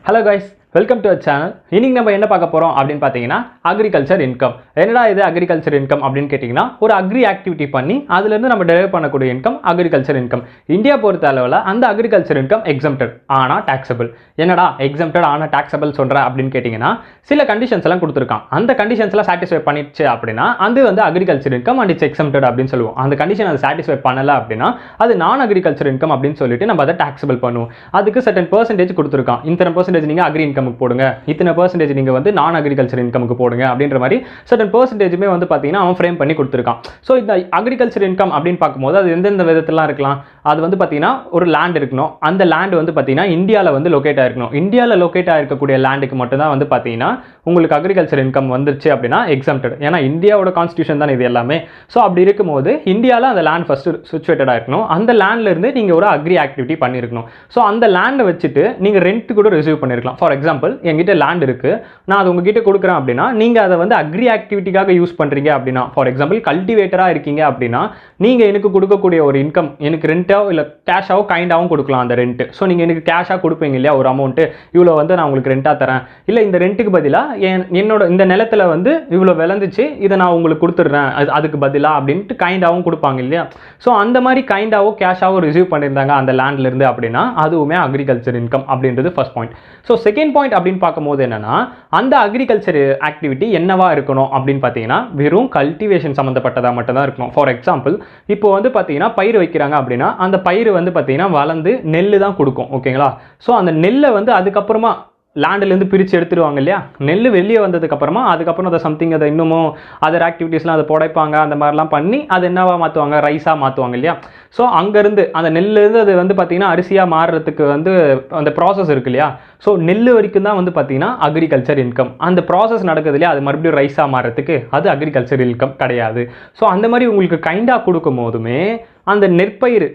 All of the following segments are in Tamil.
Hello guys, welcome to our channel. இன்னைக்கு நம்ம என்ன பார்க்க போறோம் அப்படினு பாத்தீங்கன்னா agriculture income. என்னடா இது agriculture income அப்படினு கேட்டிங்கனா ஒரு agri activity பண்ணி அதில இருந்து நம்ம டெரைவ் பண்ணக்கூடிய income agriculture income. இந்தியா பொறுத்த அளவுல அந்த agriculture income exempted ஆனா taxable. என்னடா exempted ஆனா taxable சொல்ற அப்படினு கேட்டிங்கனா சில கண்டிஷன்ஸ் எல்லாம் கொடுத்திருக்கான். அந்த கண்டிஷன்ஸ் எல்லாம் satisfy பண்ணிடுச்சு அப்படினா அது வந்து agriculture income and it's exempted அப்படினு சொல்லுவோம். அந்த கண்டிஷன் அது satisfy பண்ணல அப்படினா அது non agriculture income அப்படினு சொல்லிட்டு நம்ம அதை taxable பண்ணுவோம். அதுக்கு certain percentage கொடுத்திருக்கான். இத்தனை percentage நீங்க agri income போடுங்க, இத்தனை percentage நீங்க வந்து நான் அக்ரிகல்ச்சர் இன்கமுக்கு போடுங்க அப்படின்ற மாதிரி certain percentageமே வந்து பாத்தீங்கன்னா அவன் ஃப்ரேம் பண்ணி கொடுத்திருக்கான். சோ இந்த அக்ரிகல்ச்சர் இன்கம் அப்படினு பாக்கும்போது அது எந்தெந்த விதத்திலலாம் இருக்கலாம். அது வந்து பாத்தீங்கன்னா ஒரு லேண்ட் இருக்கணும். அந்த லேண்ட் வந்து பாத்தீங்கன்னா இந்தியால வந்து லொகேட் ஆயிருக்கணும். இந்தியால லொகேட் ஆயிருக்கக்கூடிய லேண்டுக்கு மட்டும் தான் வந்து பாத்தீங்கன்னா உங்களுக்கு அக்ரிகல்ச்சர் இன்கம் வந்துருச்சு அப்படினா எக்ஸம்ப்டட். ஏன்னா இந்தியாவோட கான்ஸ்டிடியூஷன் தான் இது எல்லாமே. சோ அப்படி இருக்கும்போது இந்தியால அந்த லேண்ட் ஃபர்ஸ்ட் சிச்சுவேட்டட் ஆயிருக்கணும். அந்த லேண்ட்ல இருந்து நீங்க ஒரு அக்ரி ஆக்டிவிட்டி பண்ணிருக்கணும். சோ அந்த லேண்டை வச்சுட்டு நீங்க ரெண்ட் கூட ரிசீவ் பண்ணிருக்கலாம். ஃபார் எக்ஸாம்பிள் என்கிட்ட லேண்ட் இருக்கு, நான் அது உங்ககிட்ட கொடுக்குறேன் அப்படின்னா நீங்க அதை வந்து அக்ரி ஆக்டிவிட்டிக்காக யூஸ் பண்றீங்க அப்படின்னா, ஃபார் எக்ஸாம்பிள் கல்டிவேட்டரா இருக்கீங்க அப்படின்னா நீங்க எனக்கு கொடுக்கக்கூடிய ஒரு இன்கம் எனக்கு ரெண்டோ இல்ல கேஷாவோ கைண்டாவும் கொடுக்கலாம். அந்த ரெண்ட் ஸோ நீங்க எனக்கு கேஷா கொடுப்பீங்க இல்லையா, ஒரு அமௌண்ட் இவ்வளோ வந்து நான் உங்களுக்கு ரெண்டா தரேன், இல்லை இந்த ரெண்ட்டுக்கு பதிலாக என்னோட இந்த நிலத்துல வந்து இவ்வளோ விளைஞ்சிச்சு இதை நான் உங்களுக்கு கொடுத்துட்றேன் அதுக்கு பதிலாக அப்படின்ட்டு கைண்டாவும் கொடுப்பாங்க இல்லையா. ஸோ அந்த மாதிரி கைண்டாவோ கேஷாவோ ரிசீவ் பண்ணியிருந்தாங்க அந்த லேண்ட்ல இருந்து அப்படின்னா அதுவுமே அக்ரிகல்ச்சர் இன்கம் அப்படின்றது first point. So second point அப்படின்னு பார்க்கும்போது என்னன்னா அந்த அக்ரிகல்ச்சர் ஆக்டிவிட்டி என்னவா இருக்கணும் அப்படின்னு பார்த்தீங்கன்னா வெறும் கல்டிவேஷன் சம்மந்தப்பட்டதா மட்டும் தான் இருக்கணும். ஃபார் எக்ஸாம்பிள் இப்போ வந்து பார்த்தீங்கன்னா பயிர் வைக்கிறாங்க அப்படின்னா அந்த பயிர் வந்து பார்த்தீங்கன்னா வளர்ந்து நெல் தான் கொடுக்கும். ஓகேங்களா. ஸோ அந்த நெல்லை வந்து அதுக்கப்புறமா லேண்ட்லேருந்து பிரித்து எடுத்துருவாங்க இல்லையா. நெல் வெளியே வந்ததுக்கப்புறமா அதுக்கப்புறம் அதை சம்திங் அதை இன்னமும் அதர் ஆக்டிவிட்டீஸ்லாம் அதை புடைப்பாங்க, அந்த மாதிரிலாம் பண்ணி அது என்னவா மாற்றுவாங்க, ரைஸாக மாற்றுவாங்க இல்லையா. ஸோ அங்கேருந்து அந்த நெல்லேருந்து அது வந்து பார்த்திங்கன்னா அரிசியாக மாறுறதுக்கு வந்து அந்த ப்ராசஸ் இருக்கு இல்லையா. ஸோ நெல் வரைக்கும் தான் வந்து பார்த்திங்கன்னா அக்ரிகல்ச்சர் இன்கம். அந்த ப்ராசஸ் நடக்குது இல்லையா, அது மறுபடியும் ரைஸாக மாறுறதுக்கு அது அக்ரிகல்ச்சர் இன்கம் கிடையாது. ஸோ அந்த மாதிரி உங்களுக்கு கைண்டாக கொடுக்கும் போதுமே அந்த நெற்பயிர்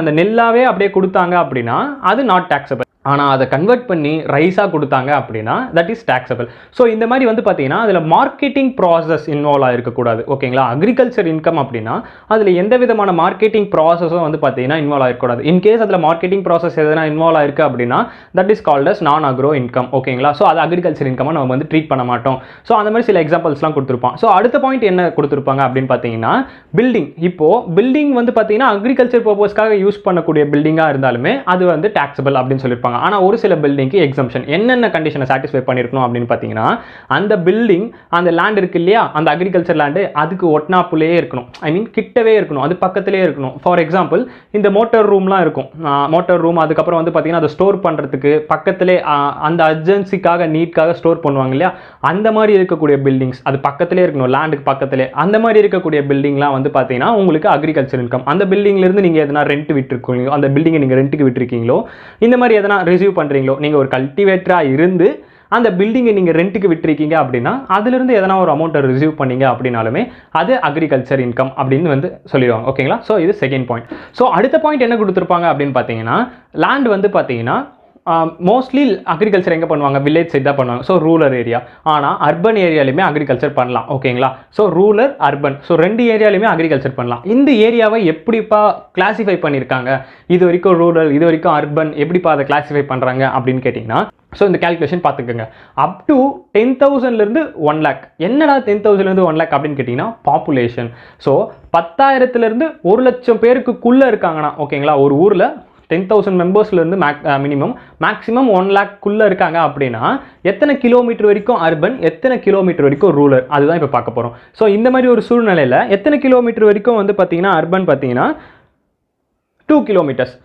அந்த நெல்லாவே அப்படியே கொடுத்தாங்க அப்படின்னா அது நாட் டாக்ஸபிள். ஆனால் அதை கன்வெர்ட் பண்ணி ரைஸாக கொடுத்தாங்க அப்படின்னா தட் இஸ் டாக்ஸபிள். ஸோ இந்த மாதிரி வந்து பார்த்தீங்கன்னா அதில் மார்க்கெட்டிங் ப்ராசஸ் இன்வால்வ் ஆகிருக்கக்கூடாது. ஓகேங்களா. அக்ரிகல்ச்சர் இன்கம் அப்படின்னா அதில் எந்த விதமான மார்க்கெட்டிங் ப்ராசஸும் வந்து பார்த்தீங்கன்னா இன்வால்வ் ஆகிருக்கூடாது. இன்கேஸ் அதில் மார்க்கெட்டிங் ப்ராசஸ் எதனா இன்வால்வ் ஆயிருக்கு அப்படின்னா that is called as non agro income. ஓகேங்களா. ஸோ அது அக்ரிகல்ச்சர் இன்கமாக நம்ம வந்து ட்ரீட் பண்ண மாட்டோம். ஸோ அந்த மாதிரி சில எக்ஸாம்பிள்ஸ்லாம் கொடுத்துருப்பான். ஸோ அடுத்த பாயிண்ட் என்ன கொடுத்துருப்பாங்க அப்படின்னு பார்த்தீங்கன்னா பில்டிங். இப்போது பில்டிங் வந்து பார்த்தீங்கன்னா அக்ரிகல்ச்சர் பர்பஸ்க்காக யூஸ் பண்ணக்கூடிய பில்டிங்காக இருந்தாலுமே அது வந்து டாக்ஸபிள் அப்படின்னு சொல்லியிருப்பாங்க. ஆனால் ஒரு சில பில்டிங்க்கு எக்ஸம்ஷன் என்னென்ன கண்டிஷனை சாட்டிஸ்ஃபை பண்ணியிருக்கணும் அப்படின்னு பார்த்தீங்கன்னா அந்த பில்டிங் அந்த லேண்ட் இருக்கு இல்லையா, அந்த அக்ரிகல்ச்சர் லேண்டு அதுக்கு ஒட்னாப்புலேயே இருக்கணும். கிட்டவே இருக்கணும், அது பக்கத்திலே இருக்கணும். ஃபார் எக்ஸாம்பிள் இந்த மோட்டார் ரூம்லாம் இருக்கும். மோட்டார் ரூம் அதுக்கப்புறம் வந்து பார்த்தீங்கன்னா அதை ஸ்டோர் பண்ணுறதுக்கு பக்கத்திலே அந்த அர்ஜென்சிக்காக நீட்காக ஸ்டோர் பண்ணுவாங்க இல்லையா, அந்த மாதிரி இருக்கக்கூடிய பில்டிங்ஸ் அது பக்கத்திலே இருக்கணும், லேண்டுக்கு பக்கத்திலே. அந்த மாதிரி இருக்கக்கூடிய பில்டிங்லாம் வந்து பார்த்தீங்கன்னா உங்களுக்கு அக்ரிகல்ச்சர் இன்கம். அந்த பில்டிங்லேருந்து நீங்கள் எதனா ரெண்ட் விட்டுருக்கீங்களோ, அந்த பில்டிங்கை நீங்கள் ரெண்ட்டுக்கு விட்டுருக்கீங்களோ, இந்த மாதிரி எதனா ரிசீவ் பண்ணுறீங்களோ, நீங்கள் ஒரு கல்டிவேட்டராக இருந்து அந்த பில்டிங்கை நீங்கள் ரெண்ட்டுக்கு விட்டுருக்கீங்க அப்படின்னா அதிலிருந்து எதனா ஒரு அமௌண்ட்டை ரிசீவ் பண்ணீங்க அப்படின்னாலுமே அது அக்ரிகல்ச்சர் இன்கம் அப்படின்னு வந்து சொல்லிடுவாங்க. ஓகேங்களா. ஸோ இது செகண்ட் பாயிண்ட். ஸோ அடுத்த பாயிண்ட் என்ன கொடுத்துருப்பாங்க அப்படின்னு பார்த்தீங்கன்னா லேண்ட் வந்து பார்த்தீங்கன்னா மோஸ்ட்லி அக்ரிகல்ச்சர் எங்கே பண்ணுவாங்க, வில்லேஜ் சைட் தான் பண்ணுவாங்க. So rural area. ஆனால் அர்பன் ஏரியாலையுமே அக்ரிகல்ச்சர் பண்ணலாம். ஓகேங்களா. ஸோ ரூரல் அர்பன் ஸோ ரெண்டு ஏரியாலையுமே அக்ரிகல்ச்சர் பண்ணலாம். இந்த ஏரியாவை எப்படிப்பா கிளாஸிஃபை பண்ணியிருக்காங்க, இது வரைக்கும் ரூரல் இது வரைக்கும் அர்பன், எப்படிப்பா அதை கிளாஸிஃபை பண்ணுறாங்க அப்படின்னு கேட்டிங்கன்னா ஸோ இந்த கேல்குலேஷன் பார்த்துக்கோங்க. அப் டு 10,000லேருந்து 1 lakh. என்னடா 10,000லேருந்து 1 lakh அப்படின்னு கேட்டிங்கன்னா பாப்புலேஷன். ஸோ 10,000லேருந்து 1,00,000 பேருக்குள்ளே இருக்காங்கன்னா ஓகேங்களா, ஒரு ஊரில் 10,000 மெம்பர்ஸ்லேருந்து மேக்ஸிமம் 1 lakh இருக்காங்க அப்படின்னா எத்தனை கிலோமீட்டர் வரைக்கும் அர்பன், எத்தனை கிலோமீட்டர் வரைக்கும் ரூரல், அதுதான் இப்போ பார்க்க போகிறோம். ஸோ இந்த மாதிரி ஒரு சூழ்நிலையில் எத்தனை கிலோமீட்டர் வரைக்கும் வந்து பார்த்தீங்கன்னா அர்பன் பார்த்தீங்கன்னா 2 கிலோமீட்டர்ஸ்.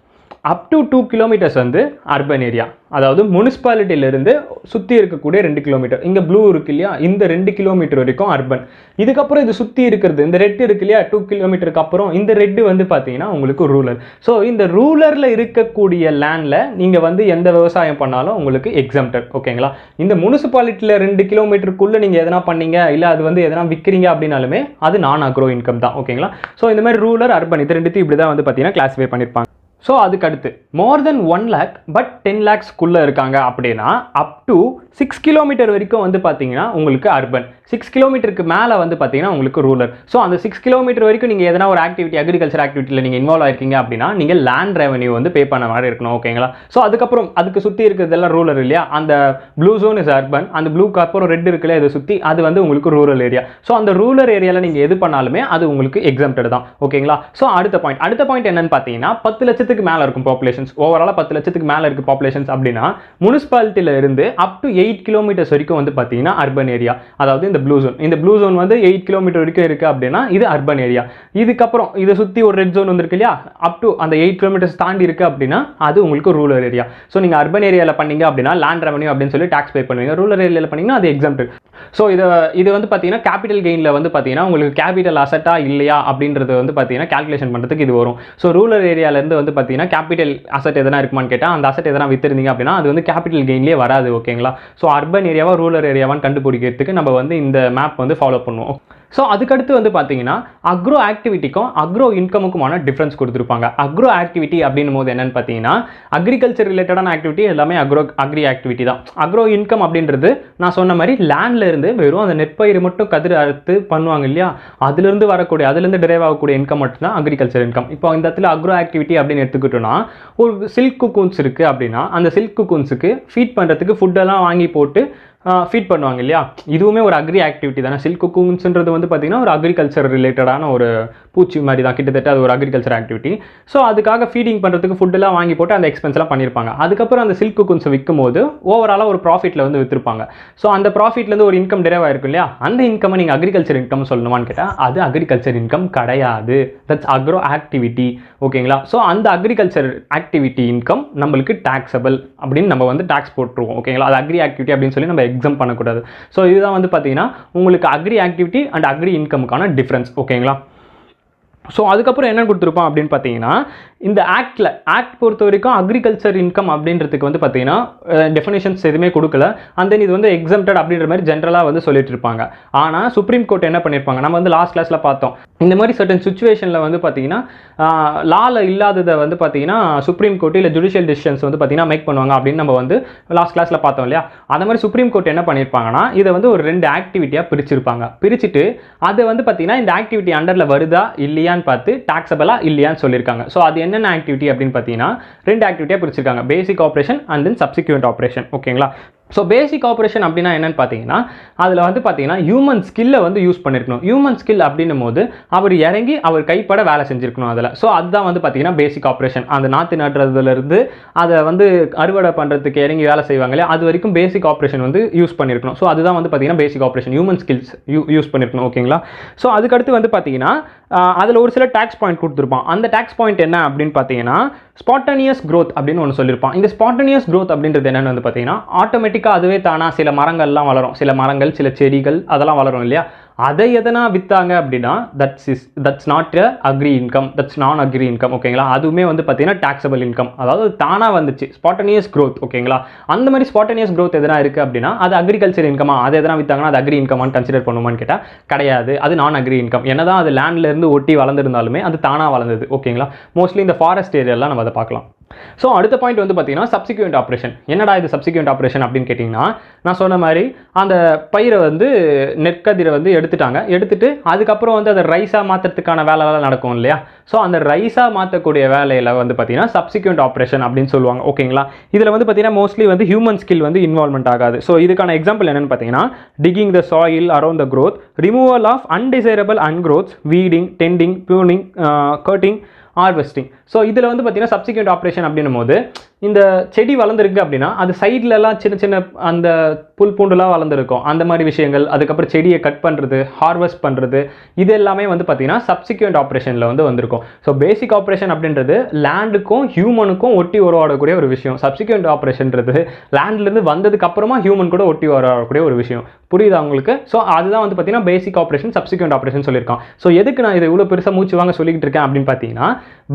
அப் டு 2 கிலோமீட்டர்ஸ் வந்து அர்பன் ஏரியா, அதாவது முனிசிபாலிட்டியிலிருந்து சுற்றி இருக்கக்கூடிய 2 கிலோமீட்டர், இங்கே ப்ளூ இருக்கு இல்லையா, இந்த 2 கிலோமீட்டர் வரைக்கும் அர்பன். இதுக்கப்புறம் இது சுற்றி இருக்கிறது இந்த ரெட் இருக்கு இல்லையா, 2 கிலோமீட்டருக்கு அப்புறம் இந்த ரெட்டு வந்து பார்த்தீங்கன்னா உங்களுக்கு ரூரல். ஸோ இந்த ரூரலில் இருக்கக்கூடிய லேண்டில் நீங்கள் வந்து எந்த விவசாயம் பண்ணாலும் உங்களுக்கு எக்ஸம்ப்டட். ஓகேங்களா. இந்த முனிசிபாலிட்டியில் 2 கிலோமீட்டருக்குள்ளே நீங்கள் எதனா பண்ணீங்க இல்லை அது வந்து எதனா விற்கிறீங்க அப்படின்னாலுமே அது நான் அக்ரோ இன்கம் தான். ஓகேங்களா. ஸோ இந்த மாதிரி ரூரல் அர்பன் இது ரெண்டுத்தையும் இப்படி தான் வந்து பார்த்தீங்கன்னா கிளாஸிஃபை பண்ணியிருப்பாங்க. ஸோ அதுக்கு அடுத்து மோர் தென் 1 lakh பட் 10 lakhsக்குள்ளே இருக்காங்க அப்படின்னா அப் டு 6 கிலோமீட்டர் வரைக்கும் வந்து பார்த்தீங்கன்னா உங்களுக்கு அர்பன், 6 கிலோமீட்டருக்கு மேலே வந்து பார்த்தீங்கன்னா உங்களுக்கு ரூரல். ஸோ அந்த 6 கிலோமீட்டர் வரைக்கும் நீங்கள் எதனா ஒரு ஆக்டிவிட்டி அக்ரிகல்ச்சர் ஆக்டிவிட்டியில் நீங்கள் இன்வால்வ் ஆயிருக்கீங்க அப்படின்னா நீங்கள் லேண்ட் ரெவன்யூ வந்து பே பண்ண மாதிரி இருக்கணும். ஓகேங்களா? ஸோ அதுக்கப்புறம் அதுக்கு சுற்றி இருக்கிறதெல்லாம் ரூரல் இல்லையா? அந்த ப்ளூ ஜோன் இஸ் அர்பன், அந்த ப்ளூக்கு அப்புறம் ரெட் இருக்குல்ல இதை சுற்றி அது வந்து உங்களுக்கு ரூரல் ஏரியா. ஸோ அந்த ரூரல் ஏரியாவில் நீங்கள் எது பண்ணாலுமே அது உங்களுக்கு எக்ஸம்ப்டட் தான். ஓகேங்களா? ஸோ அடுத்த பாயிண்ட் என்னன்னு பார்த்தீங்கன்னா 10 லட்சத்துக்கு மேலே இருக்கும் பாப்புலேஷன்ஸ், ஓவராலாக 10 லட்சத்துக்கு மேலே இருக்கு பாப்புலேஷன்ஸ் அப்படின்னா முனிசிபாலிட்டியில இருந்து அப் டு 8 கிலோமீட்டர்ஸ் வரைக்கும் வந்து பார்த்தீங்கன்னா அர்பன் ஏரியா. அதாவது இந்த ப்ளூ ஜோன் வந்து 8 கிலோமீட்டர் வரைக்கும் இருக்கு அப்படின்னா இது அர்பன் ஏரியா. இதுக்கப்புறம் இதை சுற்றி ஒரு ரெட் ஜோன் வந்துருக்கு இல்லையா? அப் டு அந்த 8 கிலோமீட்டர்ஸ் தாண்டி இருக்கு அப்படின்னா அது உங்களுக்கு ரூரல் ஏரியா. ஸோ நீங்கள் அர்பன் ஏரியாவில் பண்ணீங்க அப்படின்னா லேண்ட் ரெவன்யூ அப்படின்னு சொல்லி டாக்ஸ் பே பண்ணுவீங்க. ரூரல் ஏரியாவில் பண்ணீங்கன்னா அது எக்ஸம்ப்டட். ஸோ இது வந்து பார்த்தீங்கன்னா கேபிட்டல் கெயினில் வந்து பார்த்தீங்கன்னா உங்களுக்கு கேபிட்டல் அசட்டா இல்லையா அப்படின்றது வந்து பார்த்தீங்கன்னா கால்குலேஷன் பண்ணுறதுக்கு இது வரும். ஸோ ரூரல் ஏரியாவிலேருந்து வந்து பார்த்தீங்கன்னா கேபிட்டல் அசட் எதனா இருக்குமான்னு கேட்டால் அந்த அசட் எதனா வித்துருந்தீங்க அப்படின்னா அது வந்து கேபிட்டல் கெயின்லேயே வராது. ஓகேங்களா? ஸோ அர்பன் ஏரியாவா ரூரல் ஏரியாவான்னு கண்டுபிடிக்கிறதுக்கு நம்ம வந்து இந்த மேப் வந்து ஃபாலோ பண்ணுவோம். ஸோ அதுக்கடுத்து வந்து பார்த்தீங்கன்னா அக்ரோ ஆக்டிவிட்டிக்கும் அக்ரோ இன்கமுக்குமான டிஃப்ரென்ஸ் கொடுத்துருப்பாங்க. அக்ரோ ஆக்டிவிட்டி அப்படின்னும் போது என்னன்னு பார்த்தீங்கன்னா அக்ரிகல்ச்சர் ரிலேட்டடான ஆக்டிவிட்டி எல்லாமே அக்ரி ஆக்டிவிட்டி தான். அக்ரோ இன்கம் அப்படின்றது நான் சொன்ன மாதிரி லேண்ட்ல இருந்து வெறும் அந்த நெற்பயிர் மட்டும் கதிர் அறுத்து பண்ணுவாங்க இல்லையா? அதுலேருந்து டிரைவ் ஆகக்கூடிய இன்கம் மட்டும் தான் அக்ரிகல்ச்சர் இன்கம். இப்போ இந்த இடத்துல அக்ரோ ஆக்டிவிட்டி அப்படின்னு எடுத்துக்கிட்டோம்னா ஒரு சில்க் குக்கூன்ஸ் இருக்குது அப்படின்னா அந்த சில்க் குக்கூன்ஸுக்கு ஃபீட் பண்ணுறதுக்கு ஃபுட்டெல்லாம் வாங்கி போட்டு ஃபீட் பண்ணுவாங்க இல்லையா? இதுவுமே ஒரு அக்ரி ஆக்டிவிட்டி தானே. சில்க் குக்கூன்ஸ்ன்றது வந்து பார்த்தீங்கன்னா ஒரு அக்ரிகல்ச்சர் ரிலேட்டடான ஒரு பூச்சி மாதிரி தான், கிட்டத்தட்ட அது ஒரு அக்ரிகல்ச்சர் ஆக்டிவிட்டி. ஸோ அதுக்காக ஃபீடிங் பண்ணுறதுக்கு ஃபுட்டெல்லாம் வாங்கி போட்டு அந்த எக்ஸ்பென்ஸ்லாம் பண்ணியிருப்பாங்க. அதுக்கப்புறம் அந்த சில்க் குக்கூன்ஸை விற்கும் போது ஓவராலாக ஒரு ப்ராஃபிட்டில் வந்து விற்றுருப்பாங்க. ஸோ அந்த ப்ராஃபிட்லேருந்து ஒரு இன்கம் டிரைவ் ஆயிருக்கும் இல்லையா? அந்த இன்கம் நீங்கள் அக்ரிகல்ச்சர் இன்கம் சொல்லணுமான்னு கேட்டால் அது அக்ரிகல்ச்சர் இன்கம் கிடையாது. That's agro activity. ஓகேங்களா? ஸோ அந்த அக்ரிகல்ச்சர் ஆக்டிவிட்டி இன்கம் நம்மளுக்கு டாக்ஸபிள் அப்படின்னு நம்ம வந்து டாக்ஸ் போட்டுருவோம். ஓகேங்களா? அது அக்ரி ஆக்டிவிட்டி அப்படின்னு சொல்லி நம்ம எக்ஸாம் பண்ணக்கூடாது. ஸோ இதுதான் வந்து பார்த்தீங்கன்னா உங்களுக்கு அக்ரி ஆக்டிவிட்டி அண்ட் அக்ரி இன்கமுக்கான டிஃப்ரென்ஸ். ஓகேங்களா? ஸோ அதுக்கப்புறம் என்ன கொடுத்துருப்போம் அப்படின்னு பார்த்தீங்கன்னா இந்த ஆக்ட் பொறுத்த வரைக்கும் அக்ரிகல்ச்சர் இன்கம் அப்படின்றதுக்கு வந்து பார்த்தீங்கன்னா டெஃபினேஷன்ஸ் எதுவுமே கொடுக்கல. அண்ட் தென் இது வந்து எக்ஸம்ப்டட் அப்படின்ற மாதிரி ஜென்ரலாக வந்து சொல்லிட்டு இருப்பாங்க. ஆனால் சுப்ரீம் கோர்ட் என்ன பண்ணியிருப்பாங்க, நம்ம வந்து லாஸ்ட் கிளாஸில் பார்த்தோம், இந்த மாதிரி சர்டன் சுச்சுவேஷனில் வந்து பார்த்தீங்கன்னா லாவில் இல்லாததை வந்து பார்த்தீங்கன்னா சுப்ரீம் கோர்ட் இல்லை ஜுடிஷியல் டிசிஷன்ஸ் வந்து பார்த்தீங்கன்னா மேக் பண்ணுவாங்க அப்படின்னு நம்ம வந்து லாஸ்ட் கிளாஸில் பார்த்தோம் இல்லையா? அந்த மாதிரி சுப்ரீம் கோர்ட் என்ன பண்ணியிருப்பாங்கன்னா இதை வந்து ஒரு 2 ஆக்டிவிட்டியாக பிரிச்சுட்டு அதை வந்து பார்த்தீங்கன்னா இந்த ஆக்டிவிட்டி அண்டரில் வருதா இல்லையான்னு பார்த்து டாக்ஸபிளா இல்லையான்னு சொல்லியிருக்காங்க. ஸோ அது என்னென்ன ஆக்டிவிட்டி அப்படின்னு பார்த்தீங்கன்னா 2 ஆக்டிவிட்டியாக பிரிச்சிருக்காங்க, பேசிக் operation and then subsequent operation. ஓகேங்களா? ஸோ பேசிக் ஆப்ரேஷன் அப்படின்னா என்னன்னு பார்த்தீங்கன்னா அதில் வந்து பார்த்தீங்கன்னா ஹியூமன் ஸ்கில்லை வந்து யூஸ் பண்ணியிருக்கணும். ஹியூமன் ஸ்கில் அப்படின்னும் போது அவர் இறங்கி அவர் கைப்பட வேலை செஞ்சுருக்கணும் அதில். ஸோ அதுதான் வந்து பார்த்தீங்கன்னா பேசிக் ஆப்ரேஷன். அந்த நாற்று நடுறதுலேருந்து அதை வந்து அறுவடை பண்ணுறதுக்கு இறங்கி வேலை செய்வாங்க இல்லையா? அது வரைக்கும் பேசிக் ஆப்ரேஷன் வந்து யூஸ் பண்ணியிருக்கணும். ஸோ அதுதான் வந்து பார்த்தீங்கன்னா பேசிக் ஆப்ரேஷன், ஹியூமன் ஸ்கில்ஸ் யூஸ் பண்ணியிருக்கணும். ஓகேங்களா? ஸோ அதுக்கடுத்து வந்து பார்த்தீங்கன்னா அதில் ஒரு சில டேக்ஸ் பாயிண்ட் கொடுத்துருப்பான். அந்த டேக்ஸ் பாயிண்ட் என்ன அப்படின்னு பார்த்தீங்கன்னா ஸ்பான்டேனியஸ் growth அப்படின்னு ஒன்று சொல்லியிருப்பான். இந்த ஸ்பான்டேனியஸ் growth அப்படின்றது என்னென்னு வந்து பார்த்தீங்கன்னா ஆட்டோமேட்டிக்காக அதுவே தானா சில மரங்கள்லாம் வளரும், சில மரங்கள் சில செடிகள் அதெல்லாம் வளரும் இல்லையா? அதை எதனா விற்றாங்க அப்படின்னா that's not agri income, that's நான் அக்ரி இன்கம். ஓகேங்களா? அதுவுமே வந்து பார்த்தீங்கன்னா டாக்ஸபிள் இன்கம், அதாவது தானாக வந்துச்சு ஸ்பான்டேனியஸ் growth. ஓகேங்களா? அந்த மாதிரி ஸ்பான்டேனியஸ் growth எதனா இருக்குது அப்படின்னா அது அக்ரிகல்ச்சர் இன்கமா, அது எதனா விற்றாங்கன்னா அது அக்ரி இன்கமான்னு கன்சிடர் பண்ணுமான்னு கேட்டால் கிடையாது, அது நான் அக்ரி இன்கம். என்னதான் அது லேண்ட்லேருந்து ஒட்டி வளர்ந்துருந்தாலுமே அது தானாக வளர்ந்தது. ஓகேங்களா? மோஸ்ட்லி இந்த ஃபாரஸ்ட் ஏரியாலாம் நம்ம அதை பார்க்கலாம். ஸோ அடுத்த பாயிண்ட் வந்து பார்த்தீங்கன்னா சப்சிக்வெண்ட் ஆப்ரேஷன். என்னடா இது சப்சிக்வெண்ட் ஆப்ரேஷன் அப்படின்னு கேட்டிங்கன்னா நான் சொன்ன மாதிரி அந்த பயிரை வந்து நெற்கதிரை வந்து எடுத்துட்டு அதுக்கப்புறம் வந்து அதை ரைஸாக மாற்றுறதுக்கான வேலைலாம் நடக்கும் இல்லையா? ஸோ அந்த ரைஸாக மாற்றக்கூடிய வேலையில் வந்து பார்த்தீங்கன்னா சப்சிக்வெண்ட் ஆப்ரேஷன் அப்படின்னு சொல்லுவாங்க. ஓகேங்களா? இதில் வந்து பார்த்தீங்கன்னா மோஸ்ட்லி வந்து ஹியூமன் ஸ்கில் வந்து இன்வால்மெண்ட் ஆகாது. ஸோ இதுக்கான எக்ஸாம்பிள் என்னென்னு பார்த்தீங்கன்னா digging the soil around the growth, removal of undesirable undergrowths, weeding, tending, pruning, cutting, harvesting. So இதில் வந்து பார்த்தீங்கன்னா சப்சிக்வெண்ட் ஆப்ரேஷன் அப்படின்னும் போது இந்த செடி வளர்ந்துருக்கு அப்படின்னா அது சைட்லலாம் சின்ன சின்ன அந்த புல் பூண்டுலாம் வளர்ந்துருக்கும், அந்த மாதிரி விஷயங்கள், அதுக்கப்புறம் செடியை கட் பண்ணுறது, ஹார்வெஸ்ட் பண்ணுறது, இது எல்லாமே வந்து பார்த்தீங்கன்னா சப்சிக்வெண்ட் ஆப்ரேஷனில் வந்து வந்திருக்கும். ஸோ பேசிக் ஆப்ரேஷன் அப்படின்றது லேண்டுக்கும் ஹியூமனுக்கும் ஒட்டி உருவாடக்கூடிய ஒரு விஷயம். சப்சிக்வெண்ட் ஆப்ரேஷன்றது லேண்ட்லேருந்து வந்ததுக்கு அப்புறமா ஹியூமன் கூட ஒட்டி உருவாடக்கூடிய ஒரு விஷயம். புரியுதா உங்களுக்கு? ஸோ அதுதான் வந்து பார்த்தீங்கன்னா பேசிக் ஆப்ரேஷன், சப்சிக்வெண்ட் ஆப்ரேஷன் சொல்லியிருக்கான். ஸோ எதுக்கு நான் இதை இவ்வளோ பெருசாக மூச்சு வாங்க சொல்லிக்கிட்டு இருக்கேன் அப்படின்னு பார்த்தீங்கன்னா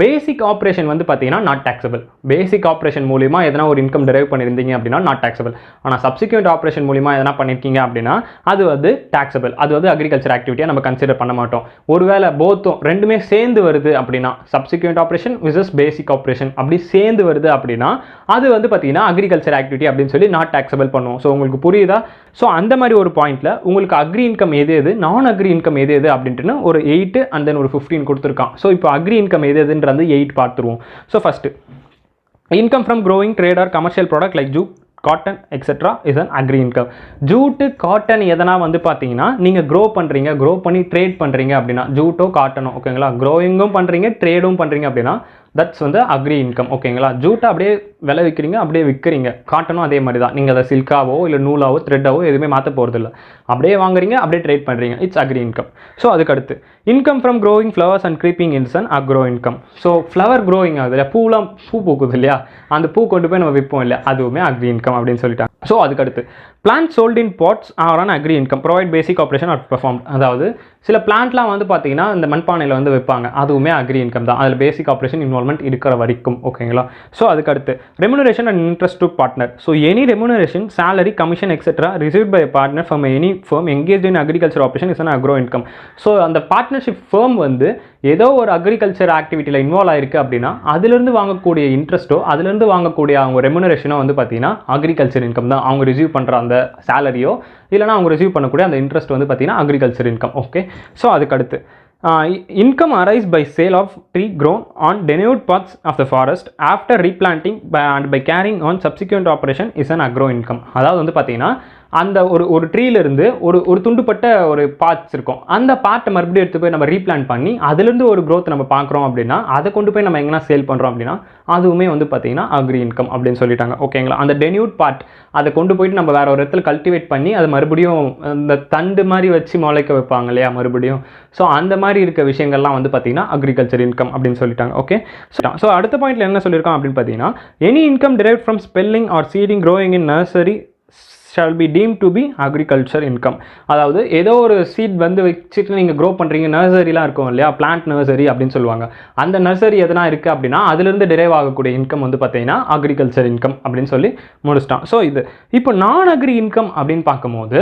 பேசிக் ஆப்ரேஷன் வந்து பார்த்தீங்கன்னா நாட் டாக்ஸபிள். பேசிக் ஆப்ரேஷன் மூலிமா எதனா ஒரு இன்கம் டெரைவ் பண்ணியிருந்தீங்க அப்படின்னா நாட் டாக்ஸபிள். ஆனால் சப்சிக்வெண்ட் ஆப்ரேஷன் மூலிமா எதனா பண்ணியிருக்கீங்க அப்படின்னா அது வந்து டாக்ஸபிள். அது வந்து அக்ரிகல்ச்சர் ஆக்டிவிட்டியாக நம்ம கன்சிடர் பண்ண மாட்டோம். ஒருவேளை போத்தும் ரெண்டுமே சேர்ந்து வருது அப்படின்னா, subsequent operation which is basic operation அப்படி சேர்ந்து வருது அப்படின்னா அது வந்து பார்த்தீங்கன்னா அக்ரிகல்ச்சர் ஆக்டிவிட்டி அப்படின்னு சொல்லி நாட் டாக்ஸபிள் பண்ணுவோம். ஸோ உங்களுக்கு புரியுதா? ஸோ அந்த மாதிரி ஒரு பாயிண்ட்ல உங்களுக்கு அக்ரி இன்கம் எது நான் அக்ரி இன்கம் எது அப்படின்ட்டு ஒரு 8 அண்ட் தென் ஒரு 15 கொடுத்துருக்கான். ஸோ இப்போ அக்ரி இன்கம் எதுன்றது 8 பார்த்துருவோம். So first income from growing trade or commercial product like jute, cotton etc is an agri income. jute cotton எதனா வந்து பார்த்தீங்கன்னா நீங்கள் க்ரோ பண்ணி ட்ரேட் பண்ணுறீங்க அப்படின்னா, ஜூட்டோ காட்டனோ ஓகேங்களா, க்ரோயிங்கும் பண்ணுறீங்க ட்ரேடும் பண்ணுறீங்க அப்படின்னா தட்ஸ் வந்து அக்ரி இன்கம் ஓகேங்களா. ஜூட்டை அப்படியே விலை விற்கிறீங்க, அப்படியே விற்கிறீங்க. காட்டனும் அதே மாதிரி தான். நீங்கள் அதை சில்காவோ இல்லை நூலாவோ த்ரெட்டாவோ எதுவுமே மாற்ற போகிறதில்ல. அப்படியே வாங்குறீங்க, அப்படியே ட்ரேட் பண்ணுறீங்க. It's agri income. ஸோ அதுக்கடுத்து income from growing flowers and creeping is an agro income. So flower growing ஆகுது இல்லையா, பூ பூக்குது இல்லையா, அந்த பூ கொண்டு போய் நம்ம விற்போம் இல்லையா, அதுவுமே அக்ரி இன்கம் அப்படின்னு சொல்லிட்டாங்க. ஸோ அதுக்கடுத்து plant sold in pots are an agri income provide basic operation are perform. அதாவது சில பிளான்ட்லாம் வந்து பார்த்தீங்கன்னா இந்த மண்பானையில் வந்து வைப்பாங்க, அதுவுமே அக்ரி இன்கம் தான். அதில் பேசிக் ஆப்ரேஷன் இன்வால்மெண்ட் இருக்கிற வரைக்கும் ஓகேங்களா. ஸோ அதுக்கடுத்து remuneration and interest to partner. So any remuneration, salary, commission etcetera received by partner from any firm engaged in agriculture operation is an agro income. So அந்த பார்ட்னர்ஷிப் ஃபேம் வந்து ஏதோ ஒரு அக்ரிகல்ச்சர் ஆக்டிவிட்டியில் இன்வால்வ் ஆயிருக்கு அப்படின்னா அதிலிருந்து வாங்கக்கூடிய இன்ட்ரெஸ்ட்டோ அதிலிருந்து வாங்கக்கூடிய அவங்க ரெமுனரேஷனோ வந்து பார்த்தீங்கன்னா அக்ரிகல்ச்சர் இன்கம் தான். அவங்க ரிசீவ் பண்ணுற அந்த சேலரியோ இல்லைனா அவங்க ரிசீவ் பண்ணக்கூடிய அந்த இன்ட்ரெஸ்ட் வந்து பார்த்தீங்கன்னா அக்ரிகல்ச்சர் இன்கம் ஓகே. ஸோ அதுக்கடுத்து income arise by sale of tree grown on denuded parts of the forest after replanting and by carrying on subsequent operation is an agro income. அதாவது வந்து பார்த்தீங்கன்னா அந்த ஒரு ட்ரீலேருந்து ஒரு துண்டுப்பட்ட ஒரு பார்ட்ஸ் இருக்கும், அந்த பார்ட்டை மறுபடியும் எடுத்து போய் நம்ம ரீப்ளான்ட் பண்ணி அதுலேருந்து ஒரு க்ரோத் நம்ம பார்க்குறோம் அப்படின்னா அதை கொண்டு போய் நம்ம எங்கன்னா சேல் பண்ணுறோம் அப்படின்னா அதுவுமே வந்து பார்த்தீங்கன்னா அக்ரி இன்கம் அப்படின்னு சொல்லிட்டாங்க ஓகேங்களா. அந்த டென்யூட் பார்ட் அதை கொண்டு போயிட்டு நம்ம வேறு ஒரு இடத்துல கல்டிவேட் பண்ணி அது மறுபடியும் அந்த தண்டு மாதிரி வச்சு முளைக்க வைப்பாங்க இல்லையா மறுபடியும். ஸோ அந்த மாதிரி இருக்க விஷயங்கள்லாம் வந்து பார்த்தீங்கன்னா அக்ரிகல்ச்சர் இன்கம் அப்படின்னு சொல்லிட்டாங்க ஓகே. ஸோ அடுத்த பாயிண்ட்ல என்ன சொல்லியிருக்கோம் அப்படின்னு பார்த்தீங்கன்னா any income derived from spelling or seeding growing in nursery shall be deemed to be agriculture income. அதாவது ஏதோ ஒரு சீட் வந்து வச்சுட்டு நீங்கள் க்ரோ பண்ணுறீங்க, நர்சரிலாம் இருக்கும் இல்லையா, பிளான்ட் நர்சரி அப்படின்னு சொல்லுவாங்க. அந்த நர்சரி எதனா இருக்குது அப்படின்னா அதுலேருந்து டிரைவ் ஆகக்கூடிய இன்கம் வந்து பார்த்தீங்கன்னா அக்ரிகல்ச்சர் இன்கம் அப்படின்னு சொல்லி முடிச்சிட்டான். ஸோ இது இப்போ நான் அக்ரி இன்கம் அப்படின்னு பார்க்கும்போது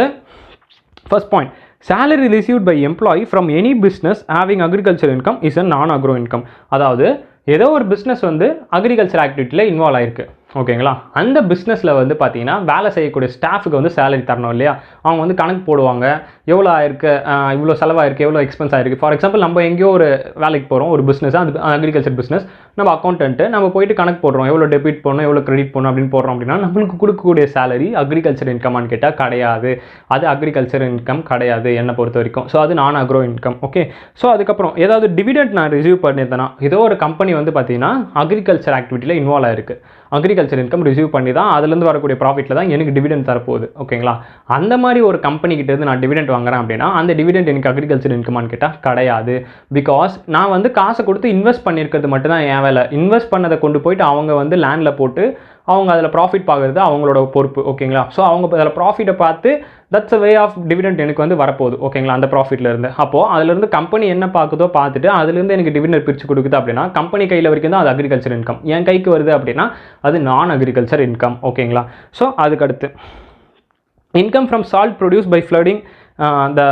first point, salary received by employee from any business having agriculture income is a non-agro income. அதாவது ஏதோ ஒரு பிஸ்னஸ் வந்து அக்ரிகல்ச்சர் ஆக்டிவிட்டியில் இன்வால்வ் ஆயிருக்கு ஓகேங்களா. அந்த பிஸ்னஸில் வந்து பார்த்தீங்கன்னா வேலை செய்யக்கூடிய ஸ்டாஃபுக்கு வந்து சேலரி தரணும் இல்லையா. அவங்க வந்து கணக்கு போடுவாங்க, எவ்வளோ ஆயிருக்கு, இவ்வளோ செலவாயிருக்கு, எவ்வளோ எக்ஸ்பென்ஸ் ஆயிருக்கு. ஃபார் எக்ஸாம்பிள் நம்ம எங்கேயோ ஒரு வேலைக்கு போகிறோம், ஒரு பிஸ்னஸ், அந்த அக்ரிகல்ச்சர் பிஸ்னஸ், நம்ம அக்கௌண்டன்ட்டு நம்ம போயிட்டு கணக்கு போடுறோம், எவ்வளோ டெபிட் பண்ணணும் எவ்வளோ கிரெடிட் பண்ணணும் அப்படின்னு போடுறோம் அப்படின்னா நம்மளுக்கு கொடுக்கக்கூடிய சேலரி அக்ரிகல்ச்சர் இன்கமான்னு கேட்டால் கிடையாது, அது அக்ரிகல்ச்சர் இன்கம் கிடையாது என்னை பொறுத்த வரைக்கும். ஸோ அது நான் அக்ரோ இன்கம் ஓகே. ஸோ அதுக்கப்புறம் ஏதாவது டிவிடெண்ட் நான் ரிசீவ் பண்ணியிருந்தேன்னா, ஏதோ ஒரு கம்பெனி வந்து பார்த்தீங்கன்னா அக்ரிகல்ச்சர் ஆக்டிவிட்டியில் இன்வால்வ் ஆயிருக்கு, அக்ரிகல்ச்சர் இன்கம் ரிசீவ் பண்ணி தான் அதுலேருந்து வரக்கூடிய ப்ராஃபிட்டில் தான் எனக்கு டிவிடெண்ட் தரப்போகுது ஓகேங்களா. அந்த மாதிரி ஒரு கம்பெனி கிட்டேருந்து நான் டிவிடெண்ட் வாங்குறேன் அப்படின்னா அந்த டிவிடெண்ட் எனக்கு அக்ரிகல்ச்சர் இன்கமான்னு கேட்டால் கிடையாது. பிகாஸ் நான் வந்து காசை கொடுத்து இன்வெஸ்ட் பண்ணியிருக்கிறது மட்டும் தான் என் வேலை. இன்வெஸ்ட் பண்ணதை கொண்டு போயிட்டு அவங்க வந்து லேண்டில் போட்டு அவங்க அதில் ப்ராஃபிட் பார்க்குறது அவங்களோட பொறுப்பு ஓகேங்களா. ஸோ அவங்க அதில் ப்ராஃபிட்டை பார்த்து that's a way of dividend எனக்கு வந்து வரப்போகுது ஓகேங்களா அந்த ப்ராஃபிட்லேருந்து. அப்போது அதுலேருந்து கம்பெனி என்ன பார்க்குதோ பார்த்துட்டு அதுலேருந்து எனக்கு டிவிடெண்ட் பிரித்து கொடுக்குது அப்படின்னா கம்பெனி கையில் வரைக்கும் தான் அது அக்ரிகல்ச்சர் இன்கம். என் கைக்கு வருது அப்படின்னா அது நான் அக்ரிகல்ச்சர் இன்கம் ஓகேங்களா. ஸோ அதுக்கடுத்து income from salt produce by flooding the